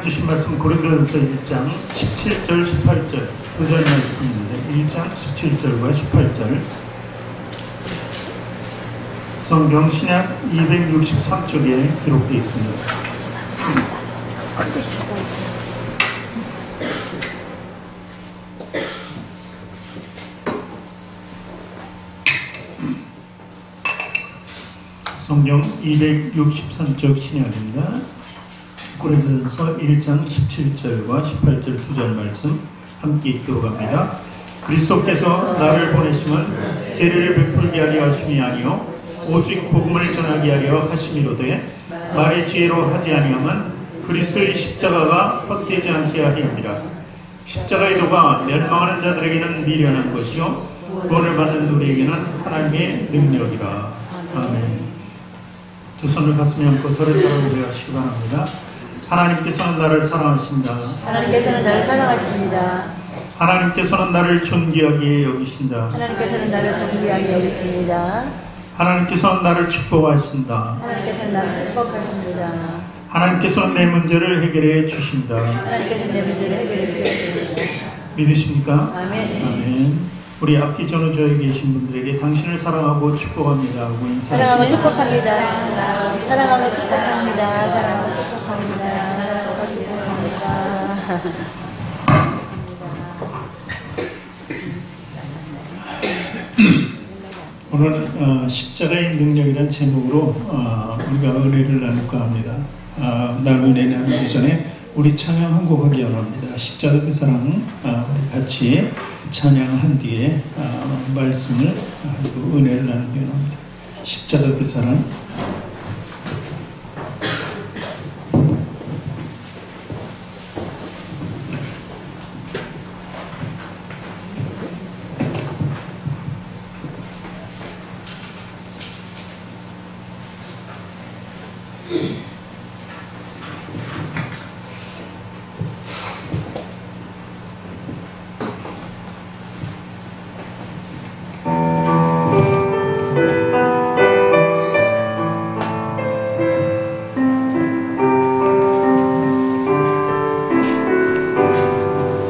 주신 말씀 고린도전서 1장 17절 18절 두 절 말씀인데 1장 17절과 18절 성경 신약 263쪽에 기록되어 있습니다. 성경 263쪽 신약입니다. 고린도전서 1장 17절과 18절 두 절 말씀 함께 읽도록 합니다. 그리스도께서 나를 보내심은 세례를 베풀게 하려 하심이 아니요 오직 복음을 전하게 하려 하심이로되 말의 지혜로 하지 아니하면 그리스도의 십자가가 헛되지 않게 하려 함이라. 십자가의 도가 멸망하는 자들에게는 미련한 것이요 구원을 받는 우리에게는 하나님의 능력이라. 아멘. 두 손을 가슴에 얹고 저를 사랑하여 하시기 바랍니다. 하나님께서는 나를 사랑하신다. 하나님께서는 나를 사랑하십니다. 하나님께서는 나를 존귀하게 여기신다. 하나님께서는 나를 존귀하게 여기십니다. 하나님께서는 나를 축복하신다. 하나님께서는 나를 축복하십니다. 하나님께서는 내 문제를 해결해 주신다. 하나님께서는 내 문제를 해결해 주십니다. 믿으십니까? 아멘. 아멘. 우리 앞뒤 전후조에 계신 분들에게 당신을 사랑하고 축복합니다 하고 사랑하고 인사하시죠. 축복합니다. 사랑하고 축복합니다. 사랑하고 축복합니다. 사랑하고 축복합니다. 오늘 십자가의 능력이라는 제목으로 우리가 은혜를 나눌까 합니다. 은혜 나누기 전에 우리 찬양 한 곡 하기 원합니다. 십자가 그 사랑 우리 같이 찬양한 뒤에 말씀을 하고 은혜를 나누기 원합니다. 십자가 그 사랑.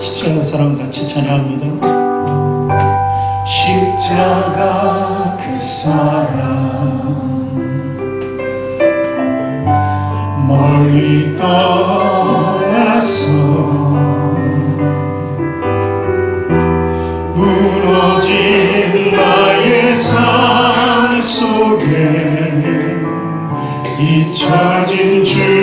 십자가 사랑 같이 찬양합니다. 십자가 그 사랑 멀리 떠나서 무너진 나의 삶 속에 잊혀진 주네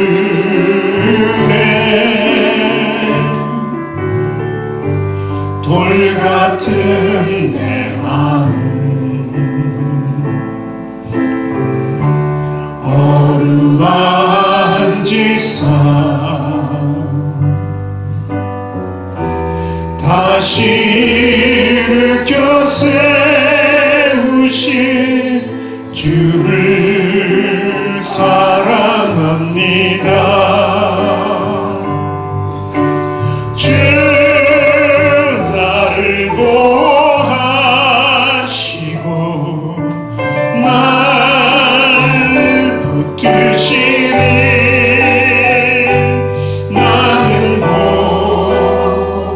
돌 같은 내 마음 어루만지사 다시 일으켜 세우신 주를 사랑합니다. 보호하시고 날 붙드시니 나는 뭐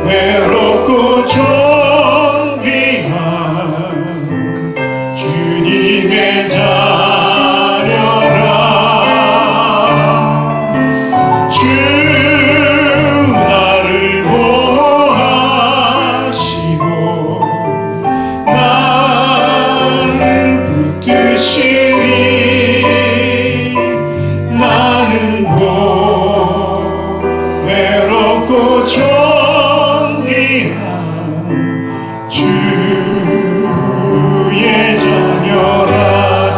외롭고 존귀한 주님의 자녀라. 주 나를 보호하시고 나를 붙드시니 나는 뭐 외롭고 존귀한 주의 자녀라.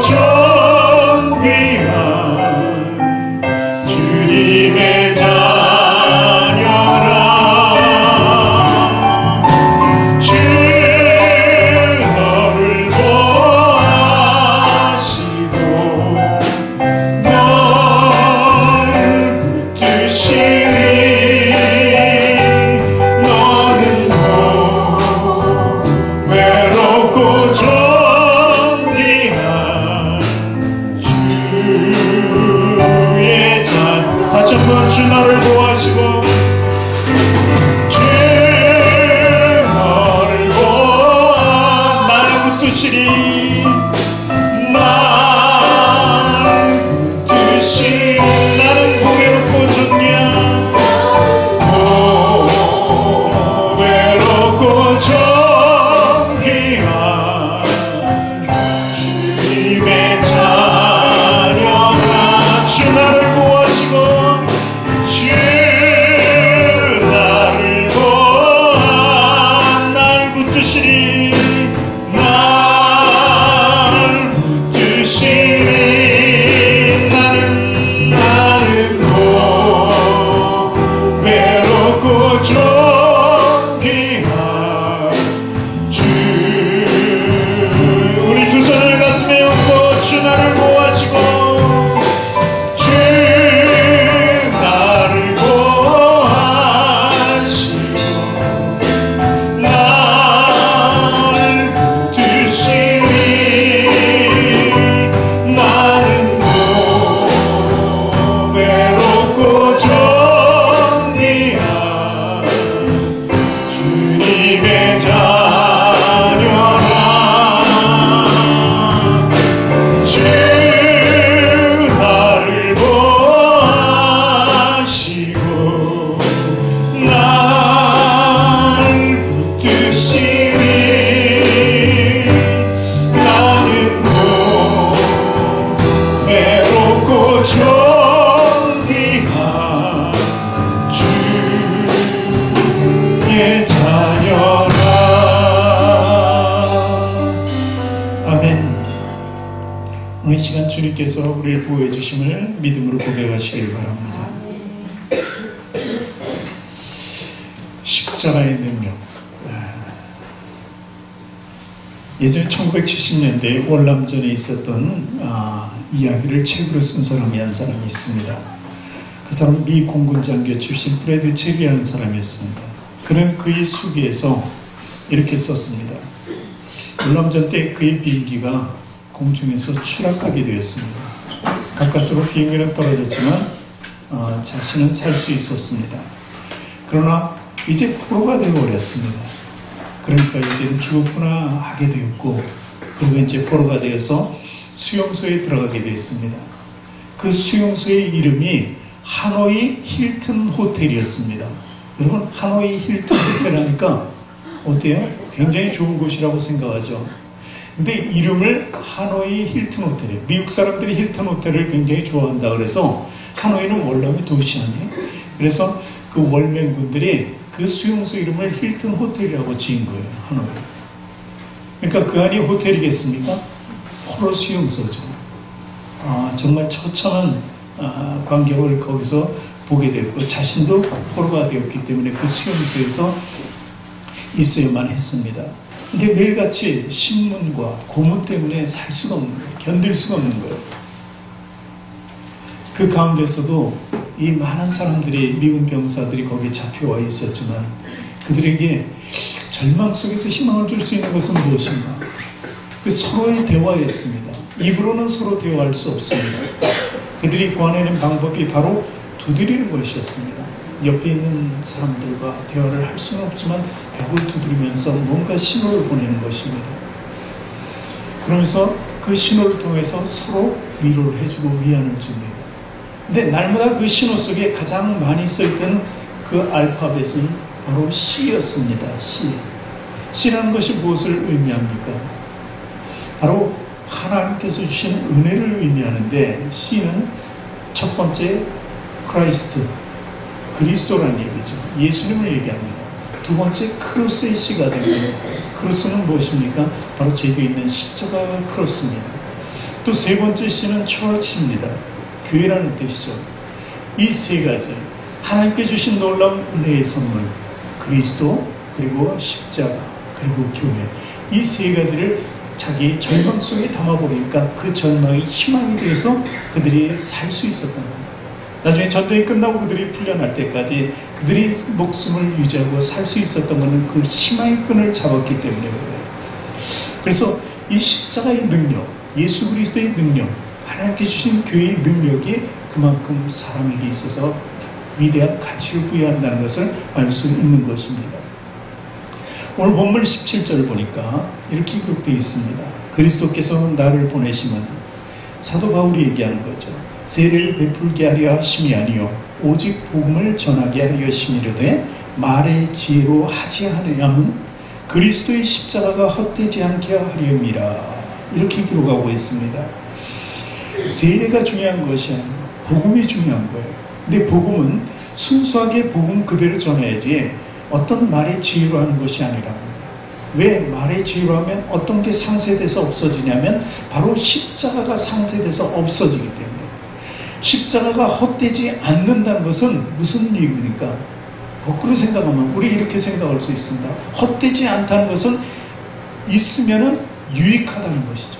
존귀한 주님의 자녀라. 주 너를 보호하시고 널 붙드시리. 너는 외롭고 존귀한 주의 자. 다시 한번 주 너를 보호하시고 주 너를 보호하 나를 붙드시리. 날 붙드시리. 나는 외롭고 존귀한 외롭고 존귀한 주님의 자녀라. 주 나를 보호하시고 주 나를 보호하 날 붙드시리. 날 붙드시리. 나는 외롭고 존귀한 주. 우리 두 손을 가슴에 얹고 주 나를 보호하시고 주 나를 보호하시고 날 붙드시리. 나는 외롭고 존귀한 주님의 자녀라. 주 나를 보호하시고 날 붙드시리. 나는 외롭고 존귀한 주의 자녀라. 아멘. 오늘 시간 주님께서 우리를 보호해 주심을 믿음으로 고백하시길 바랍니다. 십자가의 능력. 예전 1970년대 월남전에 있었던 이야기를 책으로 쓴 사람이 한 사람이 있습니다. 그 사람은 미 공군 장교 출신 브래드 체리라는 사람이었습니다. 그는 그의 수기에서 이렇게 썼습니다. 월남전 때 그의 비행기가 공중에서 추락하게 되었습니다. 가까스로 비행기는 떨어졌지만 자신은 살 수 있었습니다. 그러나 이제 포로가 되어버렸습니다. 그러니까 이제는 죽었구나 하게 되었고, 그리고 이제 포로가 되어서 수용소에 들어가게 되었습니다. 그 수용소의 이름이 하노이 힐튼 호텔이었습니다. 여러분, 하노이 힐튼 호텔 하니까 어때요? 굉장히 좋은 곳이라고 생각하죠. 근데 이름을 하노이 힐튼 호텔이에요. 미국 사람들이 힐튼 호텔을 굉장히 좋아한다 그래서 하노이는 월남의 도시 아니에요. 그래서 그 월맹군들이 그 수용소 이름을 힐튼 호텔이라고 지은 거예요. 하노이. 그러니까 그 안이 호텔이겠습니까? 포로 수용소죠. 정말 처참한 광경을 거기서 보게 됐고, 자신도 포로가 되었기 때문에 그 수용소에서 있어야만 했습니다. 근데 매일같이 신문과 고문 때문에 살 수가 없는 거예요. 견딜 수가 없는 거예요. 그 가운데서도 이 많은 사람들이, 미군 병사들이 거기에 잡혀와 있었지만 그들에게 절망 속에서 희망을 줄 수 있는 것은 무엇인가? 그 서로의 대화였습니다. 입으로는 서로 대화할 수 없습니다. 그들이 구하는 방법이 바로 두드리는 것이었습니다. 옆에 있는 사람들과 대화를 할 수는 없지만 벽을 두드리면서 뭔가 신호를 보내는 것입니다. 그러면서 그 신호를 통해서 서로 위로를 해주고 위안을 줍니다. 근데 날마다 그 신호 속에 가장 많이 써있던 그 알파벳은 바로 C였습니다. C. C라는 것이 무엇을 의미합니까? 바로 하나님께서 주신 은혜를 의미하는데, C는 첫 번째 크라이스트, 그리스도라는 얘기죠. 예수님을 얘기합니다. 두 번째 크로스의 C가 됩니다. 크로스는 무엇입니까? 바로 제게 있는 십자가 크로스입니다. 또 세 번째 C는 church입니다. 교회라는 뜻이죠. 이 세 가지, 하나님께 주신 놀라운 은혜의 선물, 그리스도, 그리고 십자가, 그리고 교회, 이 세 가지를 자기 절망 속에 담아보니까 그 절망이 희망이 돼서 그들이 살 수 있었던 겁니다. 나중에 전쟁이 끝나고 그들이 풀려날 때까지 그들이 목숨을 유지하고 살 수 있었던 것은 그 희망의 끈을 잡았기 때문에 그래요. 그래서 이 십자가의 능력, 예수 그리스도의 능력, 하나님께 주신 교회의 능력이 그만큼 사람에게 있어서 위대한 가치를 부여한다는 것을 알 수 있는 것입니다. 오늘 본문 17절 보니까 이렇게 기록되어 있습니다. 그리스도께서 나를 보내시면, 사도 바울이 얘기하는 거죠. 세례를 베풀게 하려 하심이 아니요 오직 복음을 전하게 하려 하심이로되 말의 지혜로 하지 아니함은 그리스도의 십자가가 헛되지 않게 하려니라. 이렇게 기록하고 있습니다. 세례가 중요한 것이 아니고 복음이 중요한 거예요. 근데 복음은 순수하게 복음 그대로 전해야지 어떤 말의 지혜로 하는 것이 아니랍니다. 왜 말의 지혜로 하면 어떤 게 상쇄돼서 없어지냐면 바로 십자가가 상쇄돼서 없어지기 때문에. 십자가가 헛되지 않는다는 것은 무슨 얘기입니까? 거꾸로 생각하면 우리 이렇게 생각할 수 있습니다. 헛되지 않다는 것은 있으면은 유익하다는 것이죠.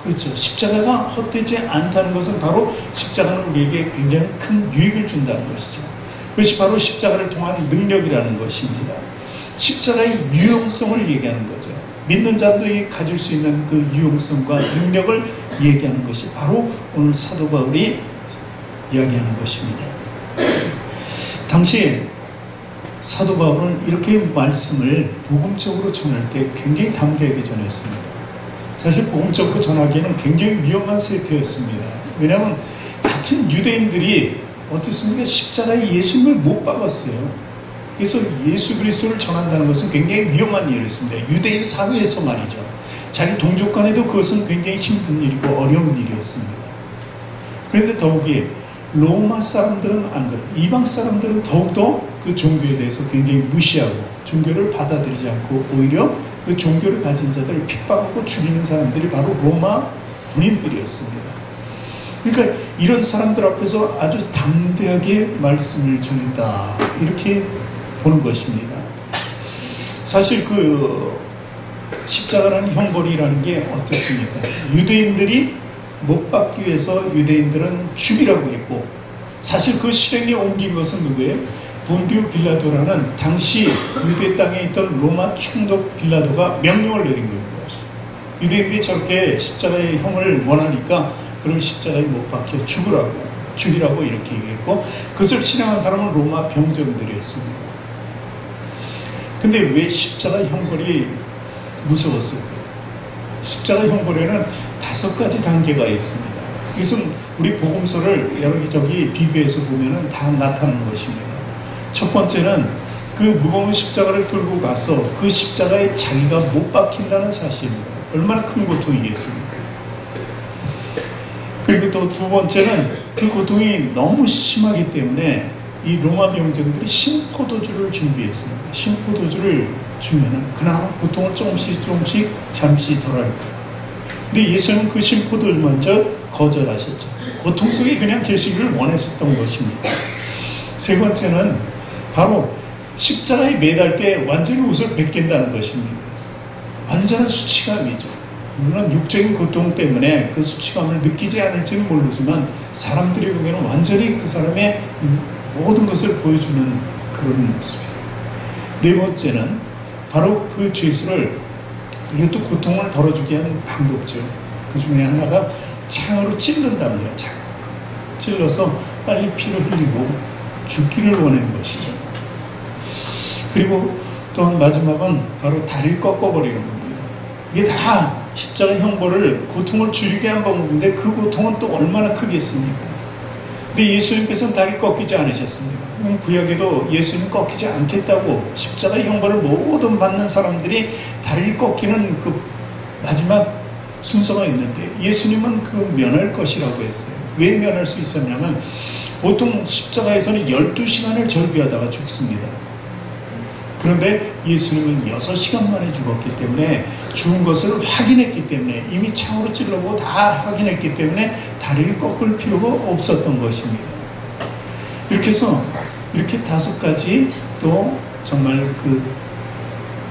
그렇죠. 십자가가 헛되지 않다는 것은 바로 십자가는 우리에게 굉장히 큰 유익을 준다는 것이죠. 그것이 바로 십자가를 통한 능력이라는 것입니다. 십자가의 유용성을 얘기하는 거죠. 믿는 자들이 가질 수 있는 그 유용성과 능력을 얘기하는 것이 바로 오늘 사도 바울이 이야기하는 것입니다. 당시 사도 바울은 이렇게 말씀을 복음적으로 전할 때 굉장히 담대하게 전했습니다. 사실 복음적으로 전하기에는 굉장히 위험한 세태였습니다. 왜냐하면 같은 유대인들이 어떻습니까? 십자가에 예수님을 못 박았어요. 그래서 예수 그리스도를 전한다는 것은 굉장히 위험한 일이었습니다. 유대인 사회에서 말이죠. 자기 동족 간에도 그것은 굉장히 힘든 일이고 어려운 일이었습니다. 그런데 더욱이 로마 사람들은 안 그래요. 이방 사람들은 더욱더 그 종교에 대해서 굉장히 무시하고 종교를 받아들이지 않고 오히려 그 종교를 가진 자들을 핍박하고 죽이는 사람들이 바로 로마 군인들이었습니다. 그러니까 이런 사람들 앞에서 아주 담대하게 말씀을 전했다. 이렇게 보는 것입니다. 사실 그 십자가라는 형벌이라는 게 어떻습니까? 유대인들이 못 박기 위해서 유대인들은 죽이라고 했고, 사실 그 실행에 옮긴 것은 누구예요? 본디오 빌라도라는 당시 유대 땅에 있던 로마 총독 빌라도가 명령을 내린 겁니다. 유대인들이 저렇게 십자가의 형을 원하니까 그런 십자가에 못 박혀 죽이라고 이렇게 얘기했고, 그것을 실행한 사람은 로마 병정들이었습니다. 근데 왜 십자가 형벌이 무서웠을까요? 십자가 형벌에는 5가지 단계가 있습니다. 이것은 우리 복음서를 여기저기 비교해서 보면은 다 나타나는 것입니다. 첫 번째는 그 무거운 십자가를 끌고 가서 그 십자가에 자기가 못 박힌다는 사실입니다. 얼마나 큰 고통이겠습니까? 그리고 또 두 번째는 그 고통이 너무 심하기 때문에 이 로마 병정들이 신포도주를 준비했습니다. 신포도주를 주면은 그나마 고통을 조금씩 잠시 덜할 거예요. 근데 예수님은 그 신포도주 먼저 거절하셨죠. 고통 속에 그냥 계시기를 원했었던 것입니다. 세 번째는 바로 십자가에 매달 때 완전히 옷을 벗긴다는 것입니다. 완전한 수치감이죠. 물론 육적인 고통 때문에 그 수치감을 느끼지 않을지는 모르지만 사람들이 보기에는 완전히 그 사람의 모든 것을 보여주는 그런 모습이에요. 네 번째는 바로 그 죄수를, 이것도 고통을 덜어주게 하는 방법이죠. 그 중에 하나가 창으로 찔른다는 거예요. 창. 찔러서 빨리 피를 흘리고 죽기를 원하는 것이죠. 그리고 또 마지막은 바로 다리를 꺾어버리는 겁니다. 이게 다 십자가 형벌을, 고통을 줄이게 한 방법인데 그 고통은 또 얼마나 크겠습니까? 근데 예수님께서는 다리 꺾이지 않으셨습니다. 구약에도 예수님 꺾이지 않겠다고 십자가 형벌을 모든 받는 사람들이 다리를 꺾이는 그 마지막 순서가 있는데 예수님은 그 면할 것이라고 했어요. 왜 면할 수 있었냐면 보통 십자가에서는 12시간을 절규하다가 죽습니다. 그런데 예수님은 6시간 만에 죽었기 때문에 죽은 것을 확인했기 때문에, 이미 창으로 찔러보고 다 확인했기 때문에 다리를 꺾을 필요가 없었던 것입니다. 이렇게 해서 이렇게 5가지 또 정말 그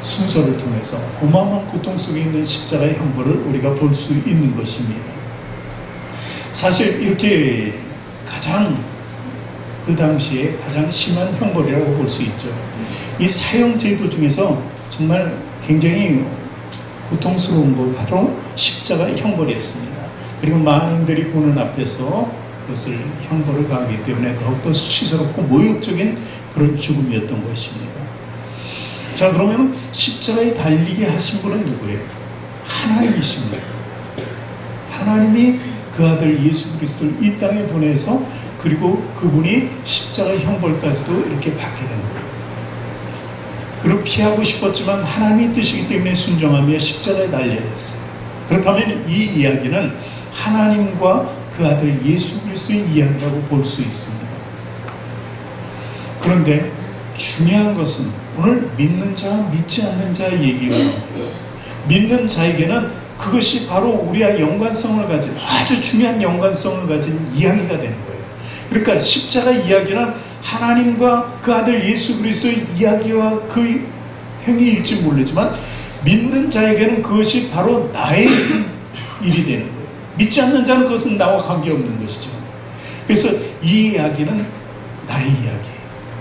순서를 통해서 어마어마한 고통 속에 있는 십자가의 형벌을 우리가 볼 수 있는 것입니다. 사실 이렇게 가장 그 당시에 가장 심한 형벌이라고 볼 수 있죠. 이 사형제도 중에서 정말 굉장히 고통스러운 것 바로 십자가의 형벌이었습니다. 그리고 만인들이 보는 앞에서 그것을 형벌을 가하기 때문에 더욱더 수치스럽고 모욕적인 그런 죽음이었던 것입니다. 자, 그러면 십자가에 달리게 하신 분은 누구예요? 하나님이십니다. 하나님이 그 아들 예수 그리스도를 이 땅에 보내서 그리고 그분이 십자가의 형벌까지도 이렇게 받게 된 거예요. 그를 피하고 싶었지만 하나님의 뜻이기 때문에 순종하며 십자가에 달려졌어요. 그렇다면 이 이야기는 하나님과 그 아들 예수 그리스도의 이야기라고 볼 수 있습니다. 그런데 중요한 것은 오늘 믿는 자와 믿지 않는 자의 얘기가 나옵니다. 믿는 자에게는 그것이 바로 우리와 연관성을 가진 아주 중요한 연관성을 가진 이야기가 되는 거예요. 그러니까 십자가 이야기는 하나님과 그 아들 예수 그리스도의 이야기와 그 행위일지 모르지만 믿는 자에게는 그것이 바로 나의 일이 되는 거예요. 믿지 않는 자는 그것은 나와 관계없는 것이죠. 그래서 이 이야기는 나의 이야기예요.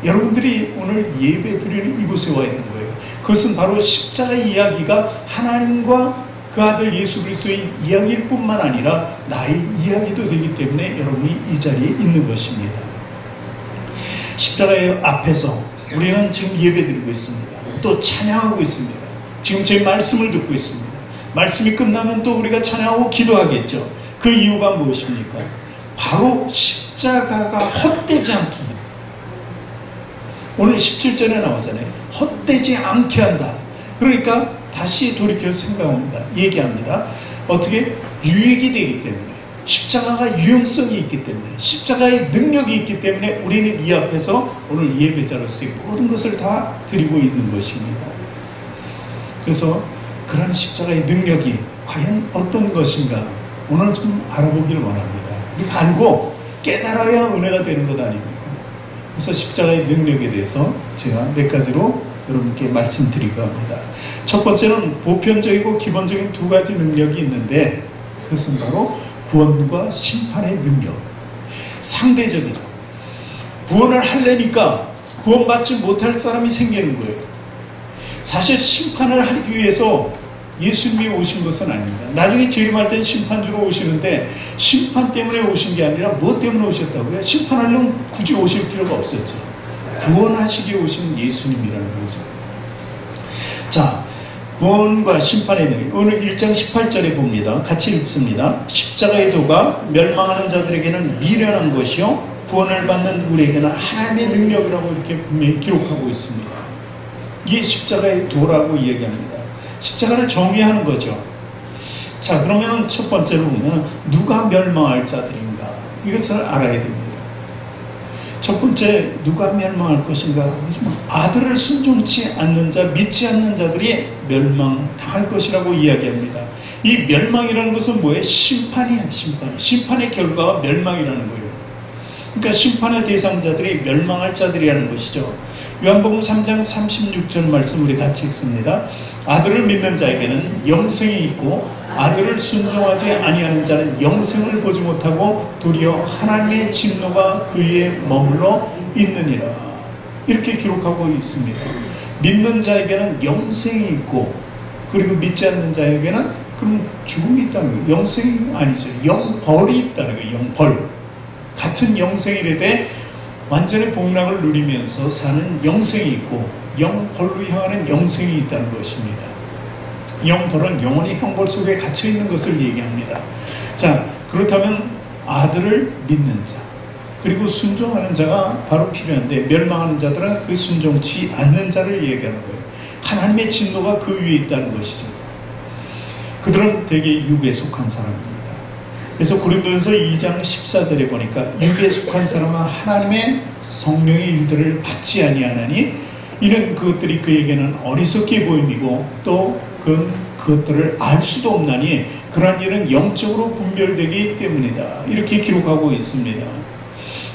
여러분들이 오늘 예배 드리는 이곳에 와 있는 거예요. 그것은 바로 십자가의 이야기가 하나님과 그 아들 예수 그리스도의 이야기일 뿐만 아니라 나의 이야기도 되기 때문에 여러분이 이 자리에 있는 것입니다. 십자가의 앞에서 우리는 지금 예배 드리고 있습니다. 또 찬양하고 있습니다. 지금 제 말씀을 듣고 있습니다. 말씀이 끝나면 또 우리가 찬양하고 기도하겠죠. 그 이유가 무엇입니까? 바로 십자가가 헛되지 않기. 오늘 17절에 나오잖아요. 헛되지 않게 한다. 그러니까 다시 돌이켜서 생각합니다. 얘기합니다. 어떻게? 유익이 되기 때문에, 십자가가 유용성이 있기 때문에, 십자가의 능력이 있기 때문에 우리는 이 앞에서 오늘 예배자로서의 모든 것을 다 드리고 있는 것입니다. 그래서 그런 십자가의 능력이 과연 어떤 것인가 오늘 좀 알아보기를 원합니다. 우리가 알고 깨달아야 은혜가 되는 것 아닙니까? 그래서 십자가의 능력에 대해서 제가 몇 가지로 여러분께 말씀드리고 합니다. 첫 번째는 보편적이고 기본적인 2가지 능력이 있는데 그것은 바로 구원과 심판의 능력. 상대적이죠. 구원을 하려니까 구원받지 못할 사람이 생기는 거예요. 사실 심판을 하기 위해서 예수님이 오신 것은 아닙니다. 나중에 재림할 때는 심판주로 오시는데 심판 때문에 오신 게 아니라 뭐 때문에 오셨다고요? 심판하려면 굳이 오실 필요가 없었죠. 구원하시기에 오신 예수님이라는 거죠. 자, 구원과 심판의 능력. 오늘 1장 18절에 봅니다. 같이 읽습니다. 십자가의 도가 멸망하는 자들에게는 미련한 것이요 구원을 받는 우리에게는 하나님의 능력이라고 이렇게 분명히 기록하고 있습니다. 이게 십자가의 도라고 얘기합니다. 십자가를 정의하는 거죠. 자, 그러면 첫 번째로 보면 누가 멸망할 자들인가 이것을 알아야 됩니다. 첫 번째, 누가 멸망할 것인가? 아들을 순종치 않는 자, 믿지 않는 자들이 멸망당할 것이라고 이야기합니다. 이 멸망이라는 것은 뭐예요? 심판이에요. 심판. 심판의 결과가 멸망이라는 거예요. 그러니까 심판의 대상자들이 멸망할 자들이라는 것이죠. 요한복음 3장 36절 말씀 우리 같이 읽습니다. 아들을 믿는 자에게는 영생이 있고 아들을 순종하지 아니하는 자는 영생을 보지 못하고 도리어 하나님의 진노가 그 위에 머물러 있느니라. 이렇게 기록하고 있습니다. 믿는 자에게는 영생이 있고 그리고 믿지 않는 자에게는 그럼 죽음이 있다는 거예요. 영생이 아니죠. 영벌이 있다는 거예요. 영벌. 같은 영생이라되 완전히 복락을 누리면서 사는 영생이 있고 영벌로 향하는 영생이 있다는 것입니다. 영벌은 영원히 형벌 속에 갇혀있는 것을 얘기합니다. 자, 그렇다면 아들을 믿는 자 그리고 순종하는 자가 바로 필요한데 멸망하는 자들은 그 순종치 않는 자를 얘기하는 거예요. 하나님의 진노가 그 위에 있다는 것이죠. 그들은 대개 육에 속한 사람입니다. 그래서 고린도전서 2장 14절에 보니까 육에 속한 사람은 하나님의 성령의 일들을 받지 아니하나니 이는 그것들이 그에게는 어리석게 보임이고 또 그건 그것들을 알 수도 없나니 그러한 일은 영적으로 분별되기 때문이다. 이렇게 기록하고 있습니다.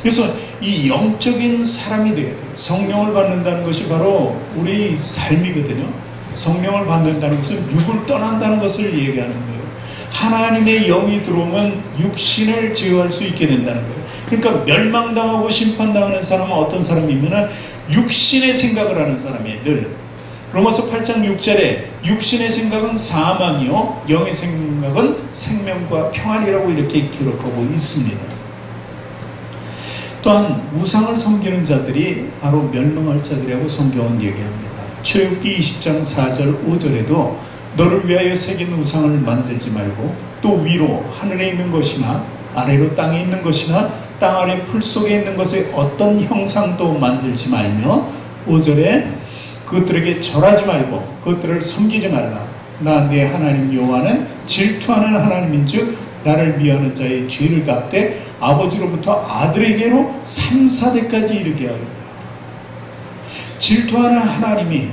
그래서 이 영적인 사람이 되어야 돼요. 성령을 받는다는 것이 바로 우리 삶이거든요. 성령을 받는다는 것은 육을 떠난다는 것을 얘기하는 거예요. 하나님의 영이 들어오면 육신을 제어할 수 있게 된다는 거예요. 그러니까 멸망당하고 심판당하는 사람은 어떤 사람이면 육신의 생각을 하는 사람이에요. 늘 로마서 8장 6절에 육신의 생각은 사망이요 영의 생각은 생명과 평안이라고 이렇게 기록하고 있습니다. 또한 우상을 섬기는 자들이 바로 멸망할 자들이라고 성경은 얘기합니다. 출애굽기 20장 4절 5절에도 너를 위하여 새긴 우상을 만들지 말고 또 위로 하늘에 있는 것이나 아래로 땅에 있는 것이나 땅 아래 풀 속에 있는 것의 어떤 형상도 만들지 말며 5절에 그것들에게 절하지 말고 그것들을 섬기지 말라. 나 네 하나님 여호와는 질투하는 하나님인즉 나를 미워하는 자의 죄를 갚되 아버지로부터 아들에게로 3, 4대까지 이르게 하리라. 질투하는 하나님이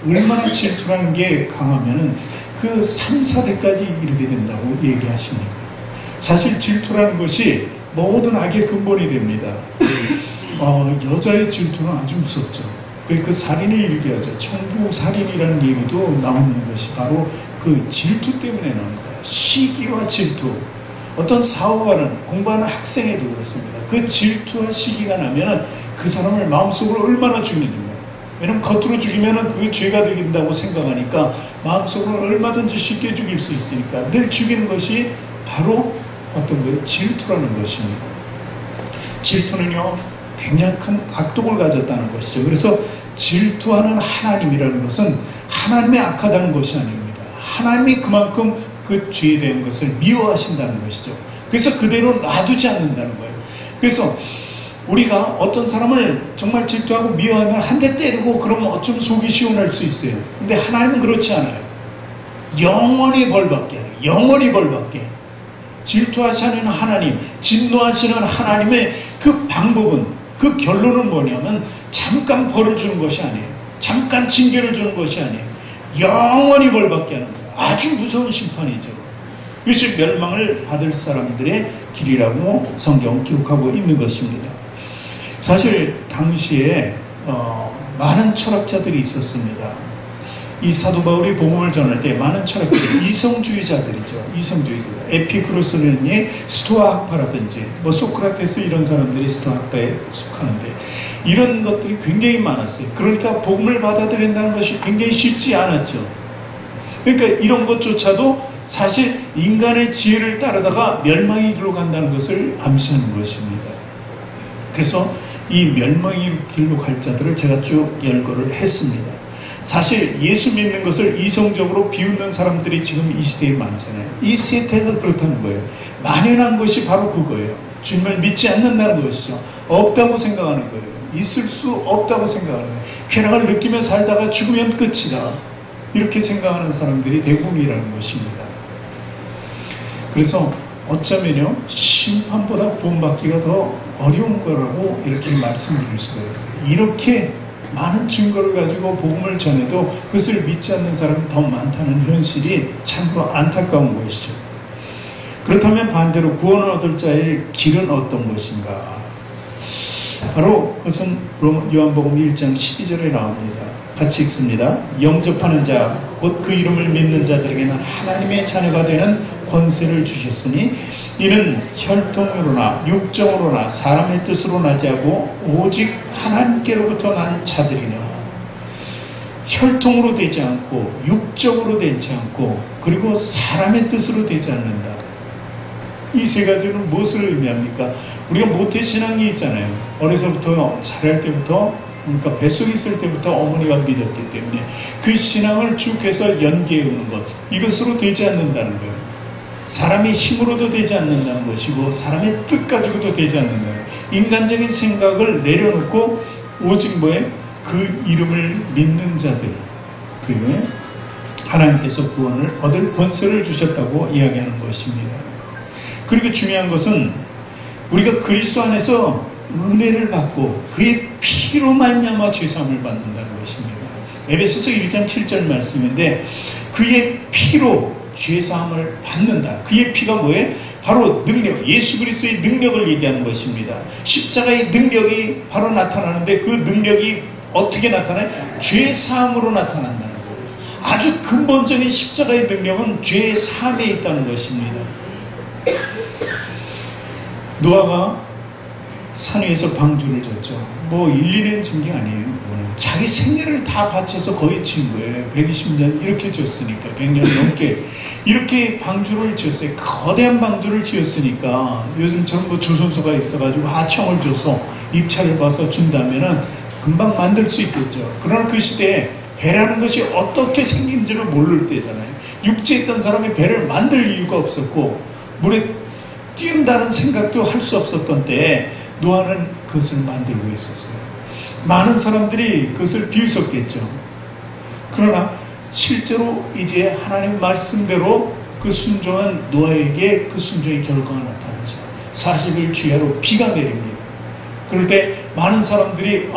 얼마나 질투라는 게 강하면은 그 3, 4대까지 이르게 된다고 얘기하십니까? 사실 질투라는 것이 모든 악의 근본이 됩니다. 여자의 질투는 아주 무섭죠. 그 살인에 이르게 하죠. 청부살인이라는 얘기도 나오는 것이 바로 그 질투 때문에 나오는 거예요. 시기와 질투. 어떤 사업하는 공부하는 학생에도 그렇습니다. 그 질투와 시기가 나면은 그 사람을 마음속으로 얼마나 죽이는가. 왜냐면 겉으로 죽이면은 그게 죄가 되긴다고 생각하니까 마음속으로 얼마든지 쉽게 죽일 수 있으니까 늘 죽이는 것이 바로 어떤 거예요? 질투라는 것입니다. 질투는요 굉장히 큰 악독을 가졌다는 것이죠. 그래서 질투하는 하나님이라는 것은 하나님의 악하다는 것이 아닙니다. 하나님이 그만큼 그 죄에 대한 것을 미워하신다는 것이죠. 그래서 그대로 놔두지 않는다는 거예요. 그래서 우리가 어떤 사람을 정말 질투하고 미워하면 한 대 때리고 그러면 어쩜 속이 시원할 수 있어요. 근데 하나님은 그렇지 않아요. 영원히 벌받게, 영원히 벌받게. 질투하시는 하나님, 진노하시는 하나님의 그 방법은, 그 결론은 뭐냐면 잠깐 벌을 주는 것이 아니에요. 잠깐 징계를 주는 것이 아니에요. 영원히 벌받게 하는 거예요. 아주 무서운 심판이죠. 이것이 멸망을 받을 사람들의 길이라고 성경은 기록하고 있는 것입니다. 사실 당시에 많은 철학자들이 있었습니다. 이 사도 바울이 복음을 전할 때 많은 철학자들이 이성주의자들이죠. 이성주의자. 에피쿠로스는 스토아 학파라든지 소크라테스 이런 사람들이 스토아 학파에 속하는데 이런 것들이 굉장히 많았어요. 그러니까 복음을 받아들인다는 것이 굉장히 쉽지 않았죠. 그러니까 이런 것조차도 사실 인간의 지혜를 따르다가 멸망의 길로 간다는 것을 암시하는 것입니다. 그래서 이 멸망의 길로 갈 자들을 제가 쭉 열거를 했습니다. 사실 예수 믿는 것을 이성적으로 비웃는 사람들이 지금 이 시대에 많잖아요. 이 세태가 그렇다는 거예요. 만연한 것이 바로 그거예요. 주님을 믿지 않는다는 것이죠. 없다고 생각하는 거예요. 있을 수 없다고 생각하는 거예요. 쾌락을 느끼며 살다가 죽으면 끝이다. 이렇게 생각하는 사람들이 대부분이라는 것입니다. 그래서 어쩌면요 심판보다 구원받기가 더 어려운 거라고 이렇게 말씀드릴 수가 있어요. 이렇게 많은 증거를 가지고 복음을 전해도 그것을 믿지 않는 사람이 더 많다는 현실이 참으로 안타까운 것이죠. 그렇다면 반대로 구원을 얻을 자의 길은 어떤 것인가? 바로 그것은 요한복음 1장 12절에 나옵니다. 같이 읽습니다. 영접하는 자, 곧 그 이름을 믿는 자들에게는 하나님의 자녀가 되는 권세를 주셨으니 이는 혈통으로나 육정으로나 사람의 뜻으로 나지 않고 오직 하나님께로부터 난 자들이나 혈통으로 되지 않고 육적으로 되지 않고 그리고 사람의 뜻으로 되지 않는다. 이 세 가지는 무엇을 의미합니까? 우리가 모태신앙이 있잖아요. 어려서부터 자랄 때부터 그러니까 뱃속에 있을 때부터 어머니가 믿었기 때문에 그 신앙을 쭉 해서 연계해오는 것 이것으로 되지 않는다는 거예요. 사람의 힘으로도 되지 않는다는 것이고 사람의 뜻 가지고도 되지 않는다는 거예요. 인간적인 생각을 내려놓고 오직 그 이름을 믿는 자들 그리고 하나님께서 구원을 얻을 권세를 주셨다고 이야기하는 것입니다. 그리고 중요한 것은 우리가 그리스도 안에서 은혜를 받고 그의 피로 말미암아 죄사함을 받는다는 것입니다. 에베소서 1장 7절 말씀인데 그의 피로 죄사함을 받는다. 그의 피가 뭐예요? 바로 능력, 예수 그리스도의 능력을 얘기하는 것입니다. 십자가의 능력이 바로 나타나는데 그 능력이 어떻게 나타나요? 죄사함으로 나타난다는 거예요. 아주 근본적인 십자가의 능력은 죄사함에 있다는 것입니다. 노아가 산 위에서 방주를 졌죠. 뭐 1, 2년 진 게 아니에요. 그거는 자기 생애를 다 바쳐서 거의 진 거예요. 120년 이렇게 지었으니까 100년 넘게 이렇게 방주를 지었어요. 거대한 방주를 지었으니까 요즘처럼 뭐 조선소가 있어가지고 하청을 줘서 입찰을 봐서 준다면은 금방 만들 수 있겠죠. 그러나 그 시대에 배라는 것이 어떻게 생긴지를 모를 때잖아요. 육지에 있던 사람이 배를 만들 이유가 없었고 물에 띄운다는 생각도 할 수 없었던 때에 노아는 그것을 만들고 있었어요. 많은 사람들이 그것을 비웃었겠죠. 그러나 실제로 이제 하나님 말씀대로 그 순종한 노아에게 그 순종의 결과가 나타나죠. 40일 주야로 비가 내립니다. 그럴 때 많은 사람들이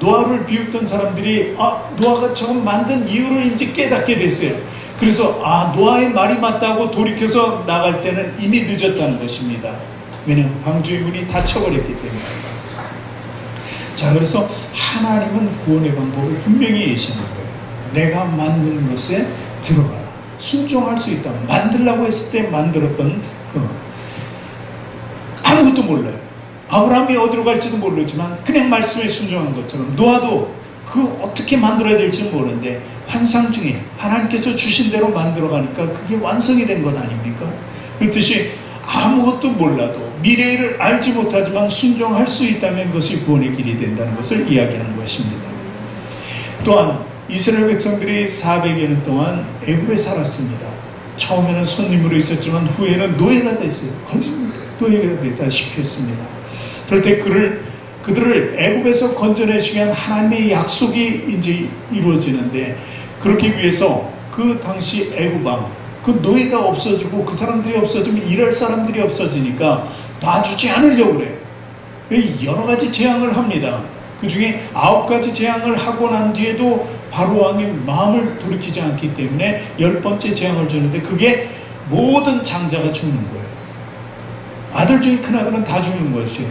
노아를 비웃던 사람들이 노아가 저건 만든 이유를 이제 깨닫게 됐어요. 그래서 노아의 말이 맞다고 돌이켜서 나갈 때는 이미 늦었다는 것입니다. 왜냐하면 방주의 문이 닫혀버렸기 때문에. 자, 그래서 하나님은 구원의 방법을 분명히 예시하는 거예요. 내가 만든 것에 들어가라. 순종할 수 있다. 만들라고 했을 때 만들었던 아무것도 몰라요. 아브라함이 어디로 갈지도 모르지만 그냥 말씀에 순종한 것처럼 노아도 어떻게 만들어야 될지는 모르는데 환상 중에 하나님께서 주신 대로 만들어가니까 그게 완성이 된 것 아닙니까? 그렇듯이 아무것도 몰라도 미래를 알지 못하지만 순종할 수 있다면 그것이 구원의 길이 된다는 것을 이야기하는 것입니다. 또한 이스라엘 백성들이 400여 년 동안 애굽에 살았습니다. 처음에는 손님으로 있었지만 후에는 노예가 됐어요. 노예가 되다시피 했습니다. 그럴 때 그들을 애굽에서 건져내시기 위한 하나님의 약속이 이제 이루어지는데 그렇기 위해서 그 당시 애굽 왕 그 노예가 없어지고 그 사람들이 없어지면 일할 사람들이 없어지니까 놔주지 않으려고 그래요. 여러 가지 재앙을 합니다. 그 중에 9가지 재앙을 하고 난 뒤에도 바로 왕이 마음을 돌이키지 않기 때문에 10번째 재앙을 주는데 그게 모든 장자가 죽는 거예요. 아들 중에 큰아들은 다 죽는 것이에요.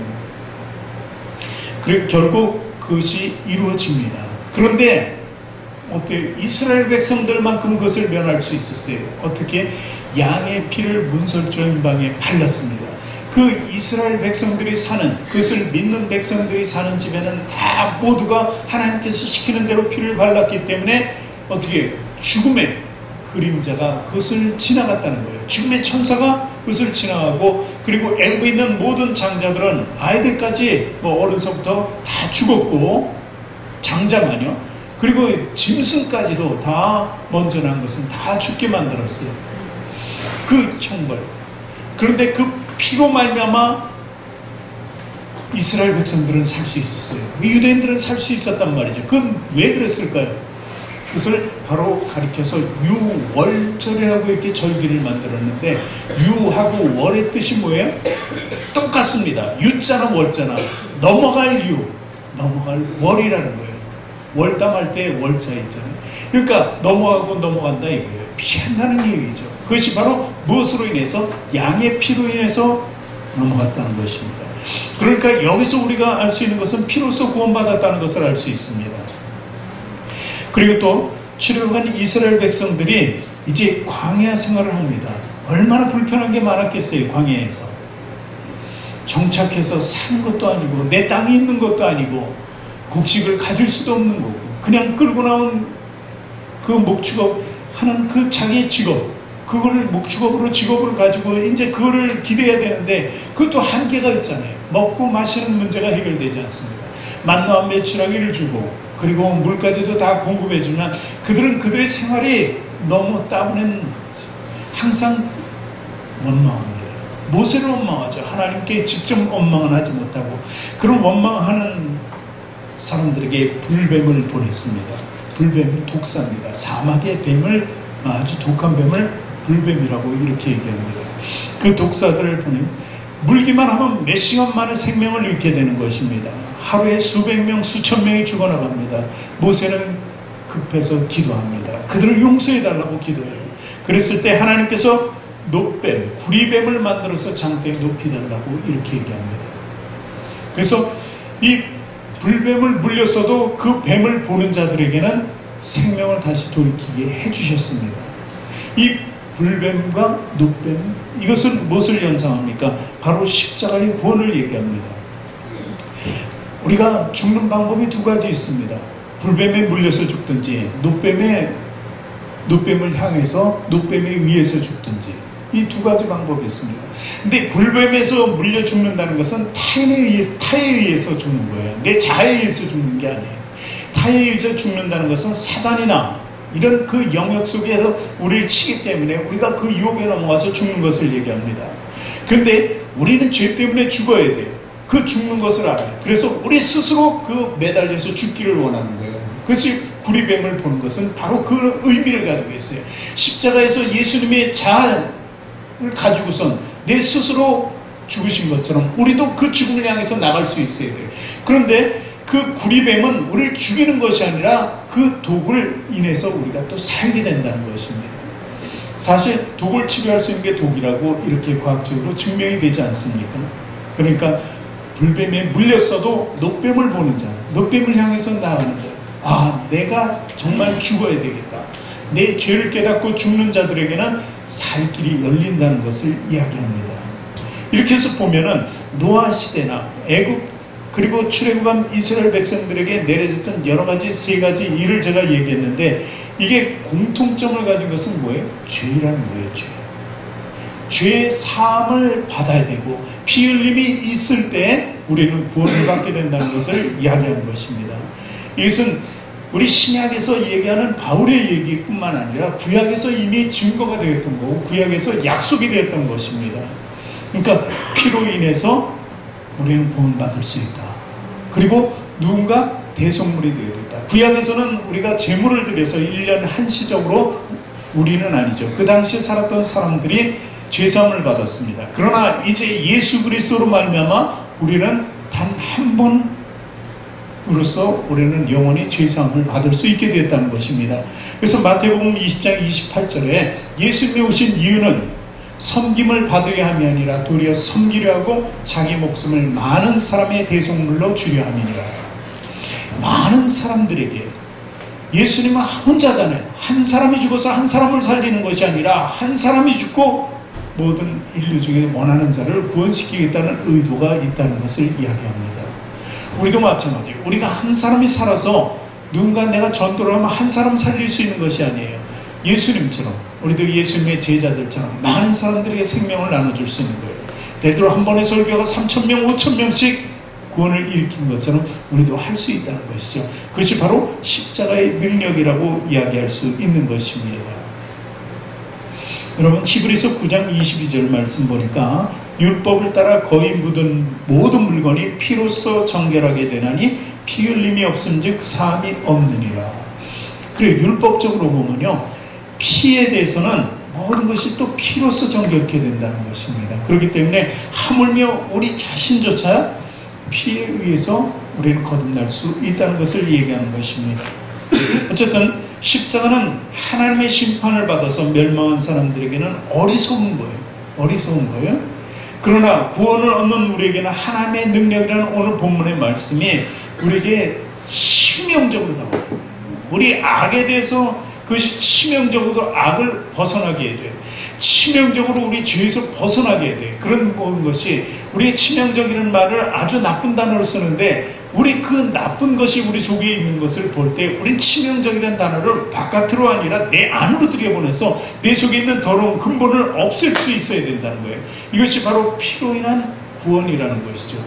그리고 결국 그것이 이루어집니다. 그런데 어때요? 이스라엘 백성들만큼 그것을 면할 수 있었어요. 어떻게? 양의 피를 문설주인 방에 발랐습니다. 그 이스라엘 백성들이 사는, 그것을 믿는 백성들이 사는 집에는 다 모두가 하나님께서 시키는 대로 피를 발랐기 때문에 어떻게? 죽음의 그림자가 그것을 지나갔다는 거예요. 죽음의 천사가 그것을 지나가고 그리고 애굽에 있는 모든 장자들은 아이들까지 어른서부터 다 죽었고 장자만요. 그리고 짐승까지도 다 먼저 난 것은 다 죽게 만들었어요. 그 형벌. 그런데 그 피로 말미암아 이스라엘 백성들은 살 수 있었어요. 유대인들은 살 수 있었단 말이죠. 그건 왜 그랬을까요? 그것을 바로 가리켜서 유월절이라고 이렇게 절기를 만들었는데 유하고 월의 뜻이 뭐예요? 똑같습니다. 유자나 월자나 넘어갈 유, 넘어갈 월이라는 거예요. 월담할 때 월자 있잖아요. 그러니까 넘어가고 넘어간다 이거예요. 피한다는 얘기죠. 그것이 바로 무엇으로 인해서? 양의 피로 인해서 넘어갔다는 것입니다. 그러니까 여기서 우리가 알 수 있는 것은 피로서 구원받았다는 것을 알 수 있습니다. 그리고 또 출애굽한 이스라엘 백성들이 이제 광야 생활을 합니다. 얼마나 불편한 게 많았겠어요. 광야에서 정착해서 사는 것도 아니고 내 땅이 있는 것도 아니고 곡식을 가질 수도 없는 거고 그냥 끌고 나온 그 목축업 하는 그 자기의 직업 그거를 목축업으로 직업을 가지고 이제 그거를 기대해야 되는데 그것도 한계가 있잖아요. 먹고 마시는 문제가 해결되지 않습니다. 만나와 메추라기를 주고 그리고 물까지도 다 공급해주면 그들은 그들의 생활이 너무 따분한 항상 원망합니다. 모세를 원망하죠. 하나님께 직접 원망은 하지 못하고 그런 원망하는 사람들에게 불뱀을 보냈습니다. 불뱀이 독사입니다. 사막의 뱀을 아주 독한 뱀을 불뱀이라고 이렇게 얘기합니다. 그 독사들을 보내 물기만 하면 몇 시간 만에 생명을 잃게 되는 것입니다. 하루에 수백 명, 수천 명이 죽어나갑니다. 모세는 급해서 기도합니다. 그들을 용서해달라고 기도해요. 그랬을 때 하나님께서 놋뱀, 구리뱀을 만들어서 장대에 높이달라고 이렇게 얘기합니다. 그래서 이 불뱀을 물렸어도 그 뱀을 보는 자들에게는 생명을 다시 돌이키게 해주셨습니다. 이 불뱀과 놋뱀, 이것은 무엇을 연상합니까? 바로 십자가의 구원을 얘기합니다. 우리가 죽는 방법이 두 가지 있습니다. 불뱀에 물려서 죽든지 놋뱀을 향해서 놋뱀에 의해서 죽든지, 이 두 가지 방법이 있습니다. 근데 불뱀에서 물려 죽는다는 것은 타에 의해서 죽는 거예요. 내 자에 의해서 죽는 게 아니에요. 타에 의해서 죽는다는 것은 사단이나 이런 그 영역 속에서 우리를 치기 때문에 우리가 그 유혹에 넘어가서 죽는 것을 얘기합니다. 그런데 우리는 죄 때문에 죽어야 돼요. 그 죽는 것을 알아요. 그래서 우리 스스로 그 매달려서 죽기를 원하는 거예요. 그래서 구리뱀을 보는 것은 바로 그 의미를 가지고 있어요. 십자가에서 예수님의 자아를 가지고선 내 스스로 죽으신 것처럼 우리도 그 죽음을 향해서 나갈 수 있어야 돼요. 그런데 그 구리뱀은 우리를 죽이는 것이 아니라 그 독을 인해서 우리가 또 살게 된다는 것입니다. 사실 독을 치료할 수 있는 게 독이라고 이렇게 과학적으로 증명이 되지 않습니까? 그러니까 불뱀에 물렸어도 놋뱀을 보는 자, 놋뱀을 향해서 나가는 자, 아, 내가 정말 죽어야 되겠다. 내 죄를 깨닫고 죽는 자들에게는 살 길이 열린다는 것을 이야기합니다. 이렇게 해서 보면은 노아 시대나 애굽 그리고 출애굽한 이스라엘 백성들에게 내려졌던 여러 가지 세 가지 일을 제가 얘기했는데, 이게 공통점을 가진 것은 뭐예요? 죄라는 거예요. 죄의 사함을 받아야 되고 피 흘림이 있을 때 우리는 구원을 받게 된다는 것을 이야기하는 것입니다. 이것은 우리 신약에서 얘기하는 바울의 얘기뿐만 아니라 구약에서 이미 증거가 되었던 거고 구약에서 약속이 되었던 것입니다. 그러니까 피로 인해서 우리는 구원받을 수 있다. 그리고 누군가 대속물이 되어야 된다. 구약에서는 우리가 제물을 드려서 1년 한시적으로, 우리는 아니죠. 그 당시에 살았던 사람들이 죄사함을 받았습니다. 그러나 이제 예수 그리스도로 말미암아 우리는 단 한 번으로서 우리는 영원히 죄사함을 받을 수 있게 되었다는 것입니다. 그래서 마태복음 20장 28절에 예수님이 오신 이유는 섬김을 받으려 함이 아니라 도리어 섬기려 하고 자기 목숨을 많은 사람의 대속물로 주려 함이니라. 많은 사람들에게, 예수님은 혼자잖아요. 한 사람이 죽어서 한 사람을 살리는 것이 아니라 한 사람이 죽고 모든 인류 중에 원하는 자를 구원시키겠다는 의도가 있다는 것을 이야기합니다. 우리도 마찬가지예요. 우리가 한 사람이 살아서 누군가 내가 전도를 하면 한 사람 살릴 수 있는 것이 아니에요. 예수님처럼, 우리도 예수님의 제자들처럼 많은 사람들에게 생명을 나눠줄 수 있는 거예요. 베드로 한 번의 설교가 3,000명, 5,000명씩 구원을 일으킨 것처럼 우리도 할 수 있다는 것이죠. 그것이 바로 십자가의 능력이라고 이야기할 수 있는 것입니다. 여러분, 히브리서 9장 22절 말씀 보니까 율법을 따라 거의 묻은 모든 물건이 피로써 정결하게 되나니 피 흘림이 없음즉 사함이 없느니라. 그래, 율법적으로 보면요, 피에 대해서는 모든 것이 또 피로써 정결케 된다는 것입니다. 그렇기 때문에 하물며 우리 자신조차 피에 의해서 우리는 거듭날 수 있다는 것을 얘기하는 것입니다. 어쨌든 십자가는 하나님의 심판을 받아서 멸망한 사람들에게는 어리석은 거예요. 어리석은 거예요. 그러나 구원을 얻는 우리에게는 하나님의 능력이라는 오늘 본문의 말씀이 우리에게 치명적으로 나와요. 우리 악에 대해서 그것이 치명적으로 악을 벗어나게 해줘요. 치명적으로 우리 죄에서 벗어나게 해야 돼요. 그런 모든 것이, 우리의 치명적이라는 말을 아주 나쁜 단어로 쓰는데, 우리 그 나쁜 것이 우리 속에 있는 것을 볼 때 우린 치명적이라는 단어를 바깥으로 아니라 내 안으로 들여보내서 내 속에 있는 더러운 근본을 없앨 수 있어야 된다는 거예요. 이것이 바로 피로 인한 구원이라는 것이죠.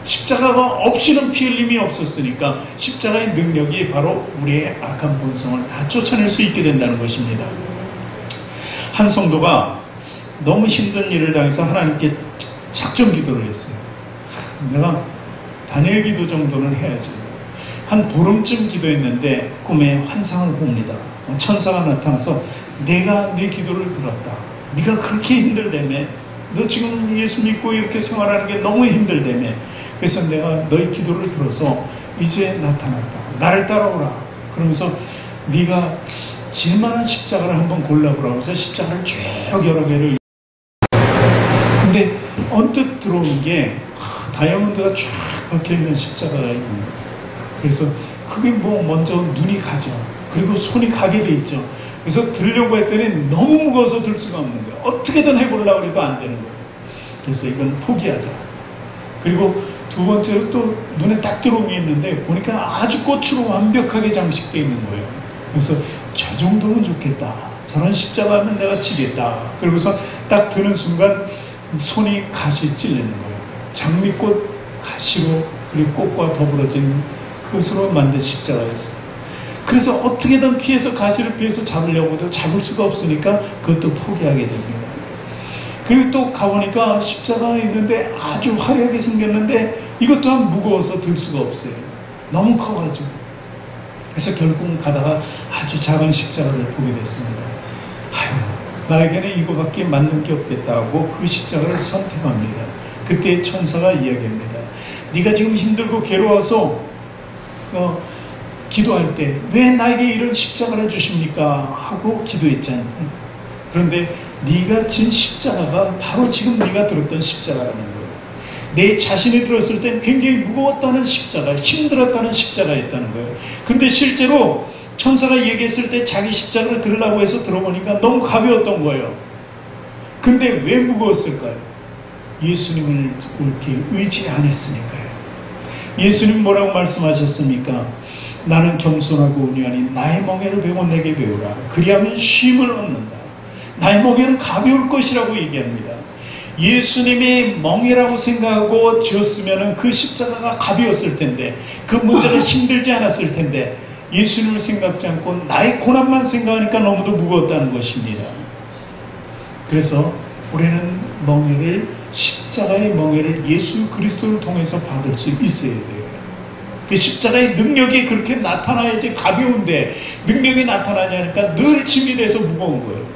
십자가가 없이는 피 흘림이 없었으니까 십자가의 능력이 바로 우리의 악한 본성을 다 쫓아낼 수 있게 된다는 것입니다. 한 성도가 너무 힘든 일을 당해서 하나님께 작정 기도를 했어요. 내가 다니엘 기도 정도는 해야지. 한 보름쯤 기도했는데 꿈에 환상을 봅니다. 천사가 나타나서 내가 네 기도를 들었다. 네가 그렇게 힘들다며. 너 지금 예수 믿고 이렇게 생활하는 게 너무 힘들다며. 그래서 내가 너의 기도를 들어서 이제 나타났다. 나를 따라오라. 그러면서 네가 질만한 십자가를 한번 골라보라고 해서 십자가를 쭉 여러 개를. 근데 언뜻 들어오는 게 다이아몬드가 쫙 박혀있는 십자가가 있는 거예요. 그래서 그게 뭐 먼저 눈이 가죠. 그리고 손이 가게 돼 있죠. 그래서 들려고 했더니 너무 무거워서 들 수가 없는 거예요. 어떻게든 해보려고 해도 안 되는 거예요. 그래서 이건 포기하자. 그리고 두 번째로 또 눈에 딱 들어오는 게 있는데 보니까 아주 꽃으로 완벽하게 장식되어 있는 거예요. 그래서 저 정도면 좋겠다. 저런 십자가는 내가 지겠다. 그리고서 딱 드는 순간 손이 가시 찔리는 거예요. 장미꽃 가시로 그리고 꽃과 더불어진 그것으로 만든 십자가였어요. 그래서 어떻게든 피해서 가시를 피해서 잡으려고 해도 잡을 수가 없으니까 그것도 포기하게 됩니다. 그리고 또 가보니까 십자가가 있는데 아주 화려하게 생겼는데 이것 또한 무거워서 들 수가 없어요. 너무 커가지고. 그래서 결국 가다가 아주 작은 십자가를 보게 됐습니다. 아유, 나에게는 이거밖에 맞는 게 없겠다 하고 그 십자가를 선택합니다. 그때 천사가 이야기합니다. 네가 지금 힘들고 괴로워서 기도할 때 왜 나에게 이런 십자가를 주십니까? 하고 기도했지 않나? 그런데 네가 진 십자가가 바로 지금 네가 들었던 십자가라는 거예요. 내 자신이 들었을 땐 굉장히 무거웠다는 십자가, 힘들었다는 십자가였다는 거예요. 근데 실제로 천사가 얘기했을 때 자기 십자가를 들으려고 해서 들어보니까 너무 가벼웠던 거예요. 근데 왜 무거웠을까요? 예수님을 옳게 의지 안 했으니까요. 예수님 뭐라고 말씀하셨습니까? 나는 겸손하고 온유하니 나의 멍에를 배워 내게 배우라. 그리하면 쉼을 얻는다. 나의 멍에는 가벼울 것이라고 얘기합니다. 예수님이 멍에라고 생각하고 지었으면 그 십자가가 가벼웠을 텐데 그 문제가 힘들지 않았을 텐데 예수님을 생각지 않고 나의 고난만 생각하니까 너무도 무거웠다는 것입니다. 그래서 우리는 멍에를, 십자가의 멍에를 예수 그리스도를 통해서 받을 수 있어야 돼요. 그 십자가의 능력이 그렇게 나타나야지 가벼운데 능력이 나타나지 않으니까 늘 짐이 돼서 무거운 거예요.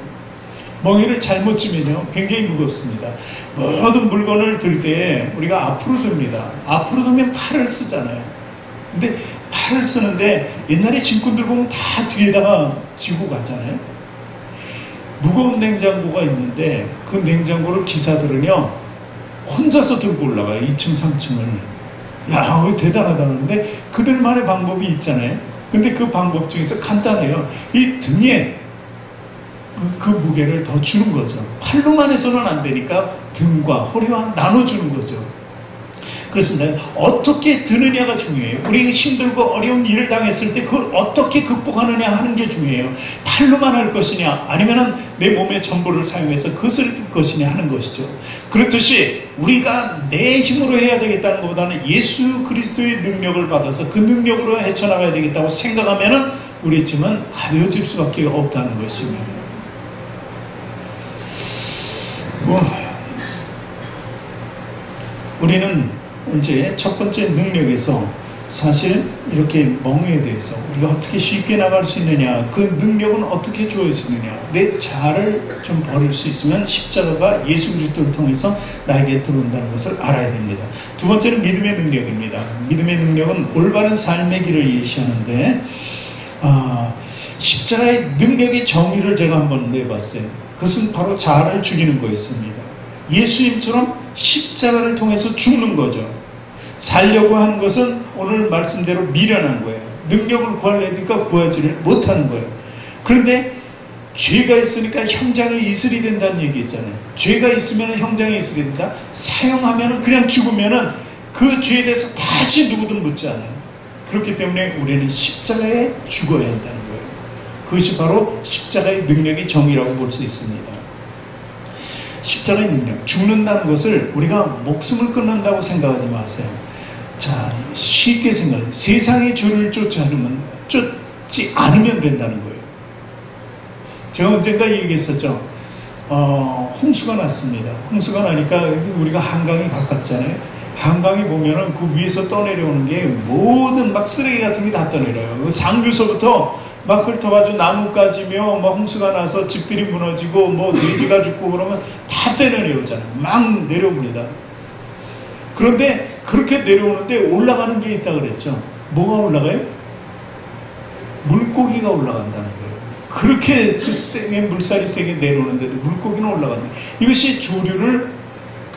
멍에를 잘못 지면요 굉장히 무겁습니다. 모든 물건을 들 때 우리가 앞으로 듭니다. 앞으로 들면 팔을 쓰잖아요. 근데 팔을 쓰는데 옛날에 짐꾼들 보면 다 뒤에다가 지고 갔잖아요. 무거운 냉장고가 있는데 그 냉장고를 기사들은요 혼자서 들고 올라가요. 2층 3층을. 야, 대단하다 그러는데 그들만의 방법이 있잖아요. 근데 그 방법 중에서 간단해요. 이 등에 그 무게를 더 주는 거죠. 팔로만 해서는 안 되니까 등과 허리와 나눠주는 거죠. 그렇습니다. 어떻게 드느냐가 중요해요. 우리가 힘들고 어려운 일을 당했을 때 그걸 어떻게 극복하느냐 하는 게 중요해요. 팔로만 할 것이냐 아니면 내 몸의 전부를 사용해서 그것을 할 것이냐 하는 것이죠. 그렇듯이 우리가 내 힘으로 해야 되겠다는 것보다는 예수 그리스도의 능력을 받아서 그 능력으로 헤쳐나가야 되겠다고 생각하면 우리 짐은 가벼워질 수밖에 없다는 것입니다. 우리는 이제 첫 번째 능력에서 사실 이렇게 멍에에 대해서 우리가 어떻게 쉽게 나갈 수 있느냐, 그 능력은 어떻게 주어지느냐, 내 자아를 좀 버릴 수 있으면 십자가가 예수 그리스도를 통해서 나에게 들어온다는 것을 알아야 됩니다. 두 번째는 믿음의 능력입니다. 믿음의 능력은 올바른 삶의 길을 예시하는데 십자가의 능력의 정의를 제가 한번 내봤어요. 그것은 바로 자아를 죽이는 거였습니다. 예수님처럼 십자가를 통해서 죽는 거죠. 살려고 하는 것은 오늘 말씀대로 미련한 거예요. 능력을 구하려니까 구하지를 못하는 거예요. 그런데 죄가 있으니까 형장이 이슬이 된다는 얘기 있잖아요. 죄가 있으면 형장이 이슬이 된다. 사용하면 그냥 죽으면 그 죄에 대해서 다시 누구든 묻지 않아요. 그렇기 때문에 우리는 십자가에 죽어야 한다는 거예요. 그것이 바로 십자가의 능력의 정의라고 볼 수 있습니다. 십자가의 능력, 죽는다는 것을 우리가 목숨을 끊는다고 생각하지 마세요. 자, 쉽게 생각해요. 세상의 죄를 쫓지 않으면 된다는 거예요. 제가 언젠가 얘기했었죠. 홍수가 났습니다. 홍수가 나니까 우리가 한강이 가깝잖아요. 한강에 보면은 그 위에서 떠내려오는 게 모든 막 쓰레기 같은 게 다 떠내려요. 그 상류서부터 막 훑어가지고 나무까지며 뭐 홍수가 나서 집들이 무너지고 뭐 돼지가 죽고 그러면 다 떠내려오잖아요. 막 내려옵니다. 그런데 그렇게 내려오는데 올라가는 게 있다 그랬죠. 뭐가 올라가요? 물고기가 올라간다는 거예요. 그렇게 그 세게 물살이 세게 내려오는데도 물고기는 올라간다. 이것이 조류를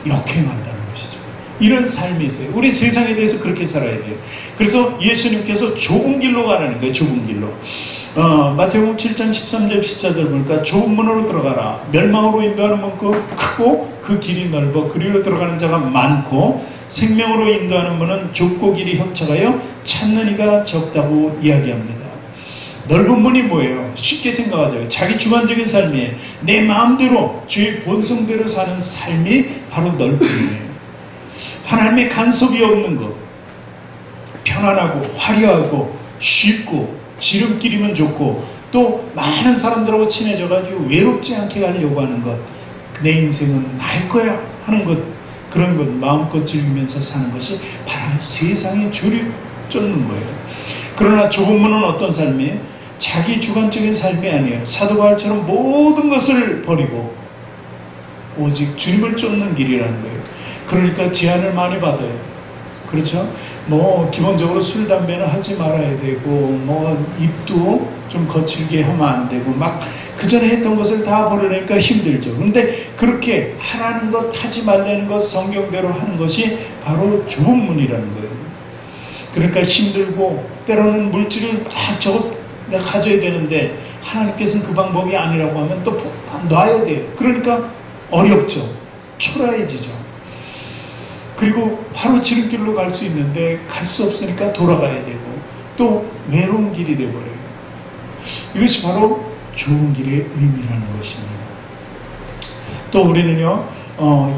역행한다는 것이죠. 이런 삶이 있어요. 우리 세상에 대해서 그렇게 살아야 돼요. 그래서 예수님께서 좁은 길로 가라는 거예요. 좁은 길로. 마태복음 7장 13절 14절 보니까 좁은 문으로 들어가라. 멸망으로 인도하는 문 크고 그 길이 넓어 그리로 들어가는 자가 많고 생명으로 인도하는 문은 좁고 길이 협착하여 찾는 이가 적다고 이야기합니다. 넓은 문이 뭐예요? 쉽게 생각하죠. 자기 주관적인 삶이에요. 내 마음대로 주의 본성대로 사는 삶이 바로 넓은 문이에요. 하나님의 간섭이 없는 것, 편안하고 화려하고 쉽고 지름길이면 좋고 또 많은 사람들하고 친해져가지고 외롭지 않게 가려고 하는 것, 내 인생은 나일 거야 하는 것, 그런 것 마음껏 즐기면서 사는 것이 바로 세상의 조류 쫓는 거예요. 그러나 좁은 문은 어떤 삶이에요? 자기 주관적인 삶이 아니에요. 사도 바울처럼 모든 것을 버리고 오직 주님을 쫓는 길이라는 거예요. 그러니까 제한을 많이 받아요. 그렇죠? 뭐 기본적으로 술, 담배는 하지 말아야 되고 뭐 입도 좀 거칠게 하면 안 되고 막 그전에 했던 것을 다 버리려니까 힘들죠. 그런데 그렇게 하라는 것, 하지 말라는 것, 성경대로 하는 것이 바로 좁은 문이라는 거예요. 그러니까 힘들고 때로는 물질을 막 내가 가져야 되는데 하나님께서는 그 방법이 아니라고 하면 또 놔야 돼요. 그러니까 어렵죠. 초라해지죠. 그리고 바로 지름길로 갈 수 있는데 갈 수 없으니까 돌아가야 되고 또 외로운 길이 되어버려요. 이것이 바로 좋은 길의 의미라는 것입니다. 또 우리는요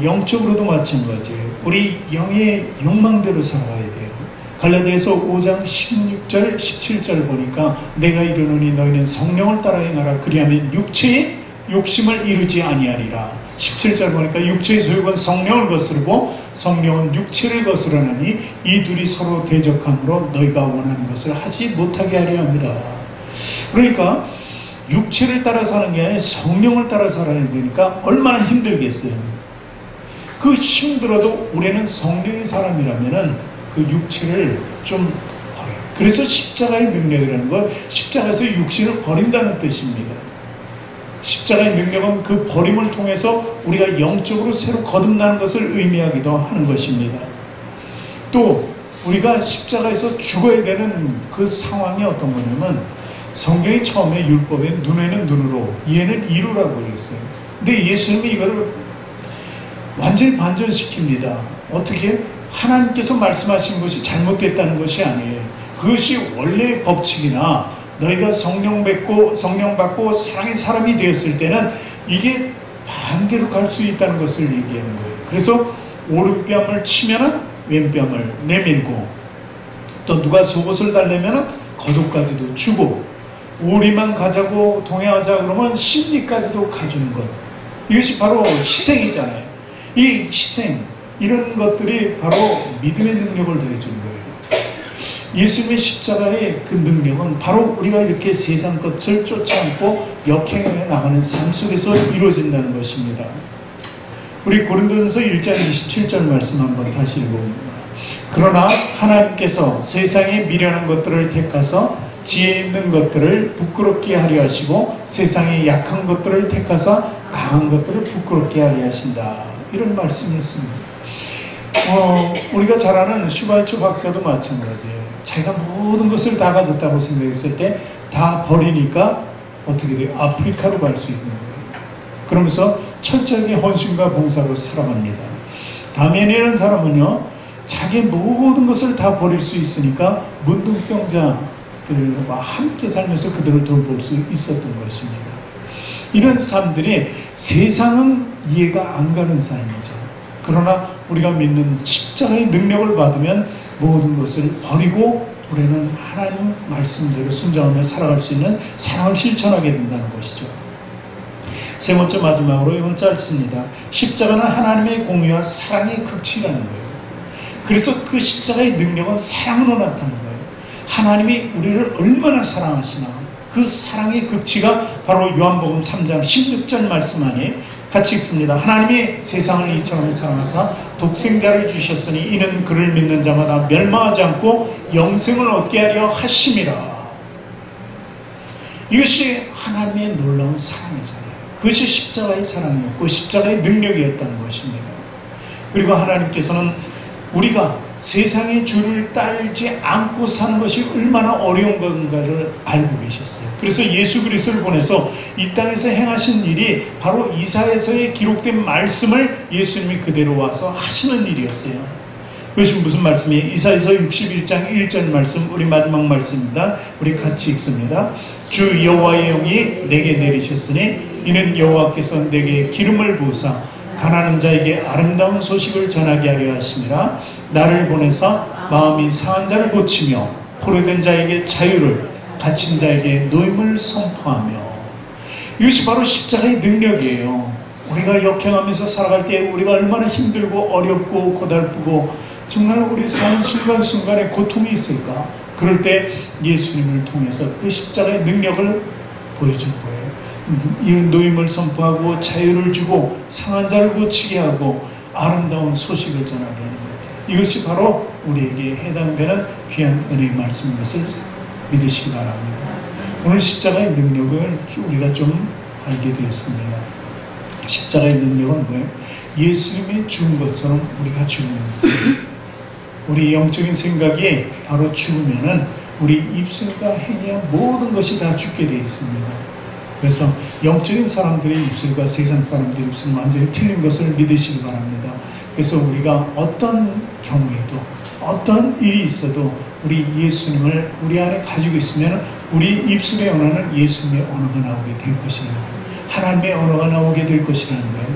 영적으로도 마찬가지예요. 우리 영의 욕망대로 살아가야 돼요. 갈라디아서 5장 16절 17절 보니까 내가 이르노니 너희는 성령을 따라 행하라. 그리하면 육체의 욕심을 이루지 아니하리라. 17절 보니까 육체의 소욕은 성령을 거스르고 성령은 육체를 거스르나니 이 둘이 서로 대적함으로 너희가 원하는 것을 하지 못하게 하려 합니다. 그러니까 육체를 따라 사는 게 아니라 성령을 따라 살아야 되니까 얼마나 힘들겠어요. 그 힘들어도 우리는 성령의 사람이라면은 그 육체를 좀 버려요. 그래서 십자가의 능력이라는 건 십자가에서 육신을 버린다는 뜻입니다. 십자가의 능력은 그 버림을 통해서 우리가 영적으로 새로 거듭나는 것을 의미하기도 하는 것입니다. 또 우리가 십자가에서 죽어야 되는 그 상황이 어떤 거냐면 성경이 처음에 율법에 눈에는 눈으로 이에는 이로라고 그랬어요. 근데 예수님이 이거를 완전히 반전시킵니다. 어떻게? 하나님께서 말씀하신 것이 잘못됐다는 것이 아니에요. 그것이 원래의 법칙이나 너희가 성령 받고 사랑의 사람이 되었을 때는 이게 반대로 갈 수 있다는 것을 얘기하는 거예요. 그래서 오른뺨을 치면은 왼뺨을 내밀고 또 누가 속옷을 달래면은 겉옷까지도 주고 오리만 가자고 동행하자 그러면 심리까지도 가주는 것. 이것이 바로 희생이잖아요. 이 희생 이런 것들이 바로 믿음의 능력을 더해주는 거예요. 예수님의 십자가의 그 능력은 바로 우리가 이렇게 세상 것을 쫓지 않고 역행해 나가는 삶 속에서 이루어진다는 것입니다. 우리 고린도전서 1장 27절 말씀 한번 다시 읽어봅니다. 그러나 하나님께서 세상에 미련한 것들을 택하사 지혜 있는 것들을 부끄럽게 하려 하시고 세상에 약한 것들을 택하사 강한 것들을 부끄럽게 하려 하신다. 이런 말씀이었습니다. 우리가 잘 아는 슈발츠 박사도 마찬가지예요. 자기가 모든 것을 다 가졌다고 생각했을 때 다 버리니까 어떻게 돼요? 아프리카로 갈 수 있는 거예요. 그러면서 철저하게 헌신과 봉사로 살아갑니다. 다메니라는 사람은요, 자기 모든 것을 다 버릴 수 있으니까 문둥병자들과 함께 살면서 그들을 돌볼 수 있었던 것입니다. 이런 사람들이 세상은 이해가 안 가는 삶이죠. 그러나 우리가 믿는 십자가의 능력을 받으면 모든 것을 버리고 우리는 하나님 말씀대로 순종하며 살아갈 수 있는 사랑을 실천하게 된다는 것이죠. 세 번째 마지막으로 이건 짧습니다. 십자가는 하나님의 공의와 사랑의 극치라는 거예요. 그래서 그 십자가의 능력은 사랑으로 나타나는 거예요. 하나님이 우리를 얼마나 사랑하시나 그 사랑의 극치가 바로 요한복음 3장 16절 말씀 안에 같이 읽습니다. 하나님이 세상을 이처럼 사랑하사 독생자를 주셨으니 이는 그를 믿는 자마다 멸망하지 않고 영생을 얻게 하려 하심이라. 이것이 하나님의 놀라운 사랑이잖아요. 그것이 십자가의 사랑이었고 십자가의 능력이었다는 것입니다. 그리고 하나님께서는 우리가 세상의 주를 따르지 않고 사는 것이 얼마나 어려운 건가를 알고 계셨어요. 그래서 예수 그리스도를 보내서 이 땅에서 행하신 일이 바로 이사야서에 기록된 말씀을 예수님이 그대로 와서 하시는 일이었어요. 그것이 무슨 말씀이에요? 이사야서 61장 1절 말씀, 우리 마지막 말씀입니다. 우리 같이 읽습니다. 주 여호와의 영이 내게 내리셨으니 이는 여호와께서 내게 기름을 부으사 가난한 자에게 아름다운 소식을 전하게 하려 하심이라. 나를 보내서 마음이 상한 자를 고치며 포로된 자에게 자유를, 갇힌 자에게 노임을 선포하며. 이것이 바로 십자가의 능력이에요. 우리가 역행하면서 살아갈 때 우리가 얼마나 힘들고 어렵고 고달프고 정말 우리 사는 순간순간에 고통이 있을까? 그럴 때 예수님을 통해서 그 십자가의 능력을 보여준 거예요. 이 노임을 선포하고 자유를 주고 상한 자를 고치게 하고 아름다운 소식을 전하게 하는 것. 이것이 바로 우리에게 해당되는 귀한 은혜의 말씀인 것을 믿으시기 바랍니다. 오늘 십자가의 능력을 우리가 좀 알게 되었습니다. 십자가의 능력은 뭐예요? 예수님이 죽은 것처럼 우리가 죽는 거예요. 우리 영적인 생각이 바로 죽으면은 우리 입술과 행위와 모든 것이 다 죽게 되어 있습니다. 그래서 영적인 사람들의 입술과 세상 사람들의 입술은 완전히 틀린 것을 믿으시기 바랍니다. 그래서 우리가 어떤 경우에도 어떤 일이 있어도 우리 예수님을 우리 안에 가지고 있으면 우리 입술의 언어는 예수님의 언어가 나오게 될 것이라는 거예요. 하나님의 언어가 나오게 될 것이라는 거예요.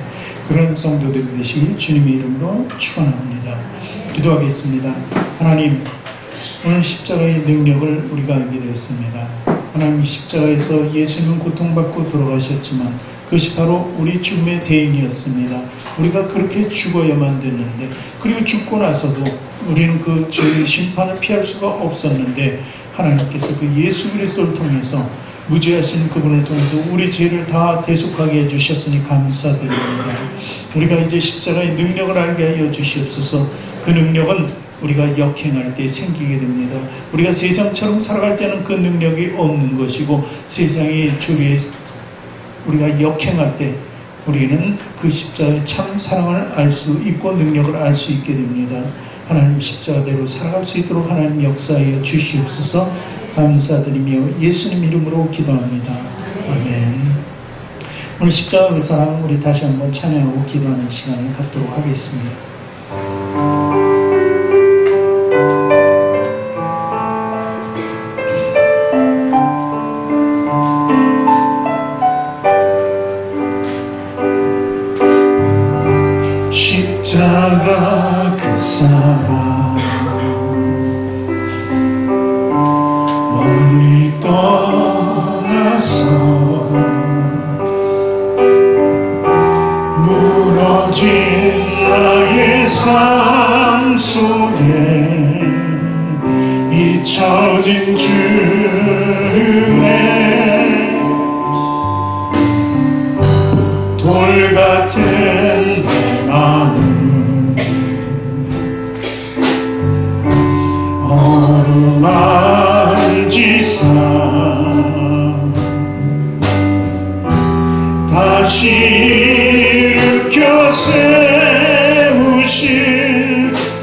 그런 성도들이 되시길 주님의 이름으로 축원합니다. 기도하겠습니다. 하나님, 오늘 십자가의 능력을 우리가 알게 되었습니다. 하나님, 십자가에서 예수님은 고통받고 돌아가셨지만 그것이 바로 우리 죽음의 대행이었습니다. 우리가 그렇게 죽어야만 됐는데, 그리고 죽고 나서도 우리는 그 죄의 심판을 피할 수가 없었는데 하나님께서 그 예수 그리스도를 통해서 무죄하신 그분을 통해서 우리 죄를 다 대속하게 해주셨으니 감사드립니다. 우리가 이제 십자가의 능력을 알게 하여 주시옵소서. 그 능력은 우리가 역행할 때 생기게 됩니다. 우리가 세상처럼 살아갈 때는 그 능력이 없는 것이고, 세상의 주리에 우리가 역행할 때 우리는 그 십자가의 참 사랑을 알 수 있고 능력을 알 수 있게 됩니다. 하나님, 십자가대로 살아갈 수 있도록 하나님 역사하여 주시옵소서. 감사드리며 예수님 이름으로 기도합니다. 아멘. 오늘 십자가의 사랑 우리 다시 한번 찬양하고 기도하는 시간을 갖도록 하겠습니다. 십자가 그 사랑 멀리 떠나서 무너진 나의 삶 속에 잊혀진 주의 돌 같은 내 마음 어루만지사 다시 일으켜 세우실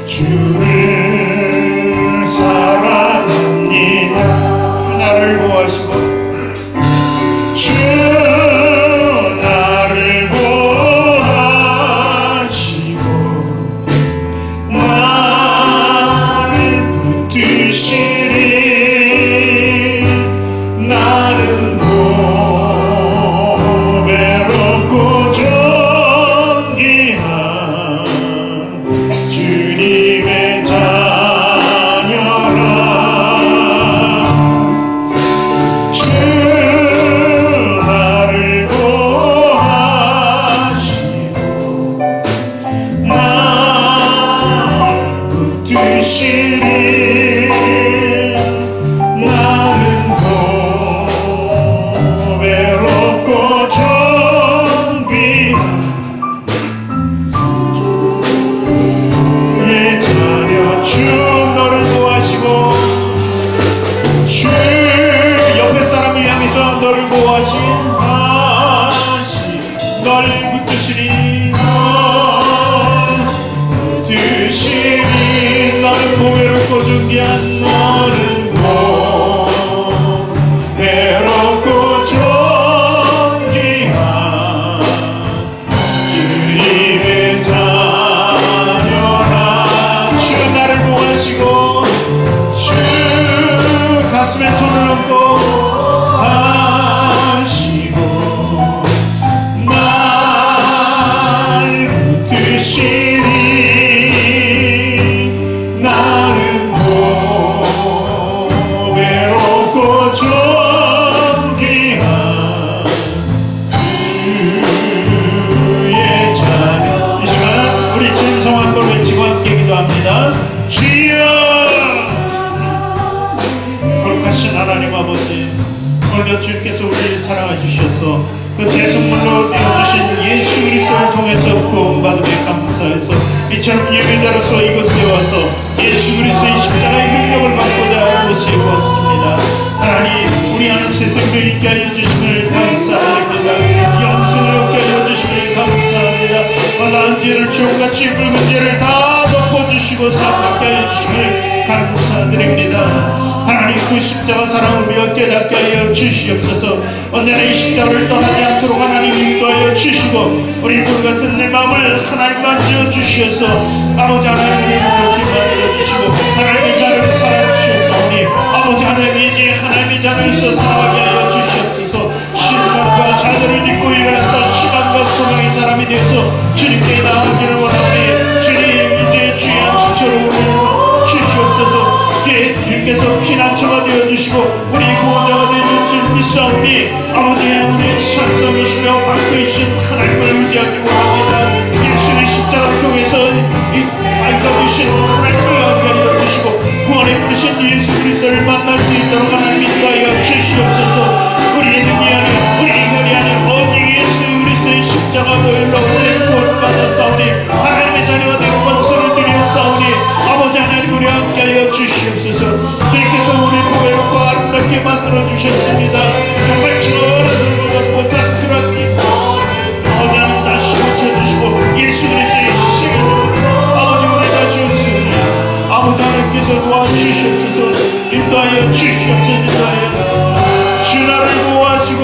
주를 사랑합니다. 나를 구하시고 주 나를 구하시고 나를 붙드시리 통해서 그 대속물로 되어주신 예수 그리스도를 통해서 구원받음에 감사해서 이처럼 예배자로서 이곳에 와서 예수 그리스도의 십자가의 능력을 받고자 이곳에 왔습니다. 하나님, 우리 안에 새 생명 있게 하여 주심을 감사합니다. 영생을 얻게 하여 주심을 감사합니다. 마다한 죄를 주홍같이 붉은 죄를 다 덮어주시고 사함받게 하여 주심을 감사드립니다. 하나님, 그 십자가 사랑을 우리가 깨닫게 하여 주시옵소서. 언제나 이 십자가를 떠나지 않도록 하나님 인도하여 주시고 우리 불같은 내 마음을 하나님 만져 주시어서 아버지 하나님을 그렇게 만들어 주시고 하나님의 자를 살아주시옵소서. 아버지 하나님, 이제 하나님의 자를 사랑하게 하여 주시옵소서. 신랑과 자녀를 믿고 일어나서 시간과 소망의 사람이 되어서 주님께 나아가기를 원하오니 주님, 이제 주의 안식처로 우리를 주시옵소서. 주님께서 피난처가 되어주시고 우리 구원자가 되어줄 믿사오니 아버지, 우리 산성이시며 방패이신 하나님을 의지하기 원합니다. 예수의 십자가를 통해서 밝혀주신 하나님을 알게 해주시고 구원에 부르신 예수 그리스도를 만날 수 있도록 하나님 인도하여 주시옵소서. 우리의 능력이 아닌 우리 인간이 아닌 오직 예수 그리스도의 십자가 보혈로 우리를 구원받았사오니 하나님의 자녀가 되고 권세를 드리옵사오니 아버지 하나님, 우리 함께하여 주시옵소서. 주님께서 우리 보혈로 아름답게 만들어주셨습니다. 정말 저를 못한 그런 일 아버지 하나님 다시 고쳐주시고 예수 그리스도의 시간을 아버지 우리 다 주옵소서. 아버지 하나님께서 도와주시옵소서. 인도하여 주시옵소서. 인도하여 주 나를 구하시고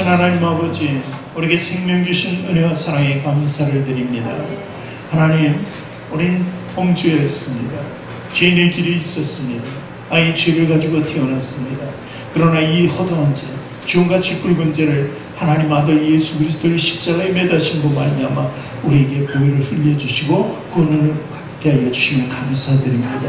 하나님 아버지, 우리에게 생명 주신 은혜와 사랑에 감사를 드립니다. 하나님, 우린 범죄였습니다. 죄인의 길이 있었습니다. 아이 죄를 가지고 태어났습니다. 그러나 이 허다한 죄, 주홍같이 붉은 죄를 하나님 아들 예수 그리스도를 십자가에 매다심으로 말미암아 우리에게 보혈을 흘려주시고 구원을 갖게 하여 주시면 감사드립니다.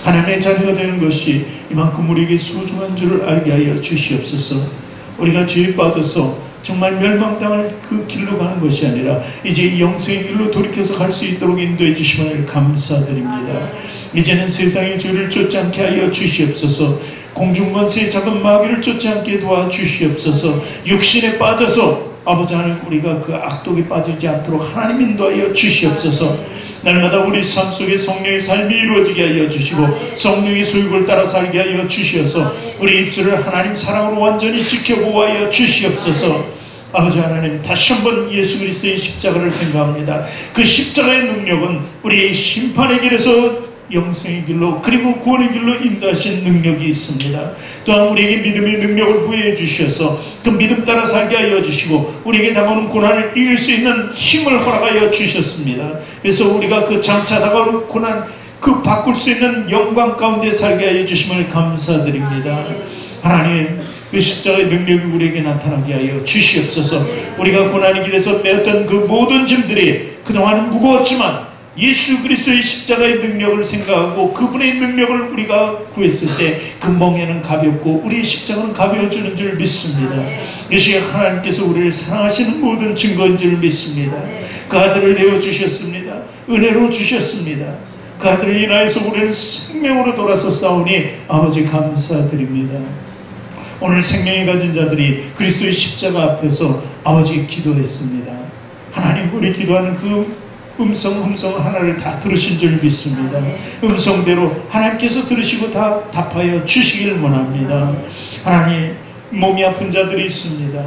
하나님의 자녀가 되는 것이 이만큼 우리에게 소중한 줄을 알게 하여 주시옵소서. 우리가 죄에 빠져서 정말 멸망당할 그 길로 가는 것이 아니라 이제 영생의 길로 돌이켜서 갈 수 있도록 인도해 주심을 감사드립니다. 이제는 세상의 죄를 쫓지 않게 하여 주시옵소서. 공중권세의 작은 마귀를 쫓지 않게 도와주시옵소서. 육신에 빠져서 아버지 하나님, 우리가 그 악독에 빠지지 않도록 하나님 인도하여 주시옵소서. 날마다 우리 삶 속에 성령의 삶이 이루어지게 하여 주시고 성령의 소육을 따라 살게 하여 주시어서 우리 입술을 하나님 사랑으로 완전히 지켜보아여 주시옵소서. 아버지 하나님, 다시 한번 예수 그리스도의 십자가를 생각합니다. 그 십자가의 능력은 우리의 심판의 길에서 영생의 길로 그리고 구원의 길로 인도하신 능력이 있습니다. 또한 우리에게 믿음의 능력을 부여해 주셔서 그 믿음 따라 살게 하여 주시고 우리에게 다가오는 고난을 이길 수 있는 힘을 허락하여 주셨습니다. 그래서 우리가 그 장차 다가오는 고난 그 바꿀 수 있는 영광 가운데 살게 하여 주심을 감사드립니다. 하나님, 그 십자가의 능력이 우리에게 나타나게 하여 주시옵소서. 우리가 고난의 길에서 메었던 그 모든 짐들이 그동안 무거웠지만 예수 그리스도의 십자가의 능력을 생각하고 그분의 능력을 우리가 구했을 때 그 멍에는 가볍고 우리의 십자가는 가벼워지는 줄 믿습니다. 이것이 하나님께서 우리를 사랑하시는 모든 증거인 줄 믿습니다. 그 아들을 내어주셨습니다. 은혜로 주셨습니다. 그 아들을 인하여서 우리는 생명으로 돌아서 싸우니 아버지 감사드립니다. 오늘 생명이 가진 자들이 그리스도의 십자가 앞에서 아버지 기도했습니다. 하나님, 우리 기도하는 그 음성 하나를 다 들으신 줄 믿습니다. 음성대로 하나님께서 들으시고 다 답하여 주시길 원합니다. 하나님, 몸이 아픈 자들이 있습니다.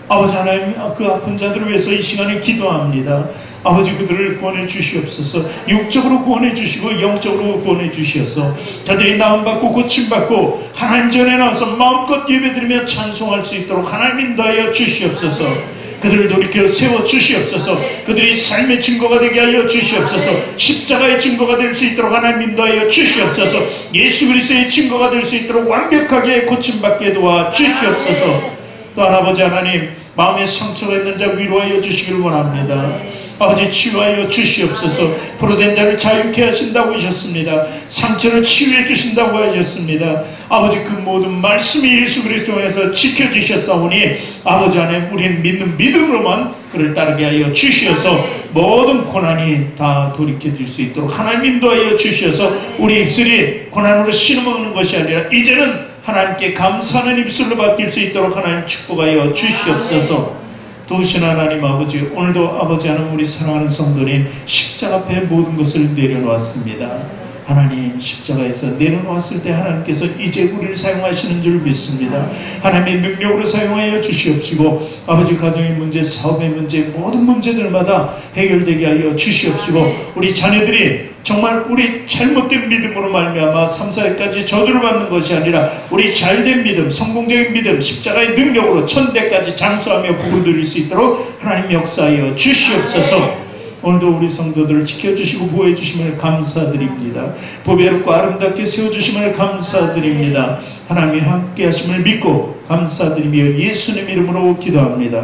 아버지 하나님, 그 아픈 자들을 위해서 이 시간에 기도합니다. 아버지, 그들을 구원해 주시옵소서. 육적으로 구원해 주시고 영적으로 구원해 주시옵소서. 자들이 나음받고 고침받고 하나님 전에 나와서 마음껏 예배드리며 찬송할 수 있도록 하나님 인도하여 주시옵소서. 그들을 돌이켜 세워 주시옵소서. 그들이 삶의 증거가 되게 하여 주시옵소서. 십자가의 증거가 될 수 있도록 하나님 인도하여 주시옵소서. 예수 그리스도의 증거가 될 수 있도록 완벽하게 고침받게 도와 주시옵소서. 또한 아버지 하나님, 마음에 상처가 있는 자 위로하여 주시길 원합니다. 아버지, 치유하여 주시옵소서. 포로된 자를 자유케 하신다고 하셨습니다. 상처를 치유해 주신다고 하셨습니다. 아버지, 그 모든 말씀이 예수 그리스도에서 지켜주셨사오니 아버지 안에 우리는 믿는 믿음으로만 그를 따르게 하여 주시어서 모든 고난이 다 돌이켜질 수 있도록 하나님 인도하여 주시어서 우리 입술이 고난으로 신음하는 것이 아니라 이제는 하나님께 감사하는 입술로 바뀔 수 있도록 하나님 축복하여 주시옵소서. 도우신 하나님 아버지, 오늘도 아버지 하나님, 우리 사랑하는 성도님 십자가 앞에 모든 것을 내려놓았습니다. 하나님, 십자가에서 내려놓았을 때 하나님께서 이제 우리를 사용하시는 줄 믿습니다. 하나님의 능력으로 사용하여 주시옵시고 아버지, 가정의 문제, 사업의 문제, 모든 문제들마다 해결되게 하여 주시옵시고 우리 자녀들이 정말 우리 잘못된 믿음으로 말미암아 3, 4회까지 저주를 받는 것이 아니라 우리 잘된 믿음, 성공적인 믿음, 십자가의 능력으로 천대까지 장수하며 복을 누릴 수 있도록 하나님 역사하여 주시옵소서. 오늘도 우리 성도들을 지켜주시고 보호해주심을 감사드립니다. 보배롭고 아름답게 세워주심을 감사드립니다. 하나님이 함께 하심을 믿고 감사드리며 예수님 이름으로 기도합니다.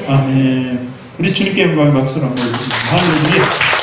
아멘. 우리 주님께 영광의 박수를 한번 해주십시오. 할렐루야.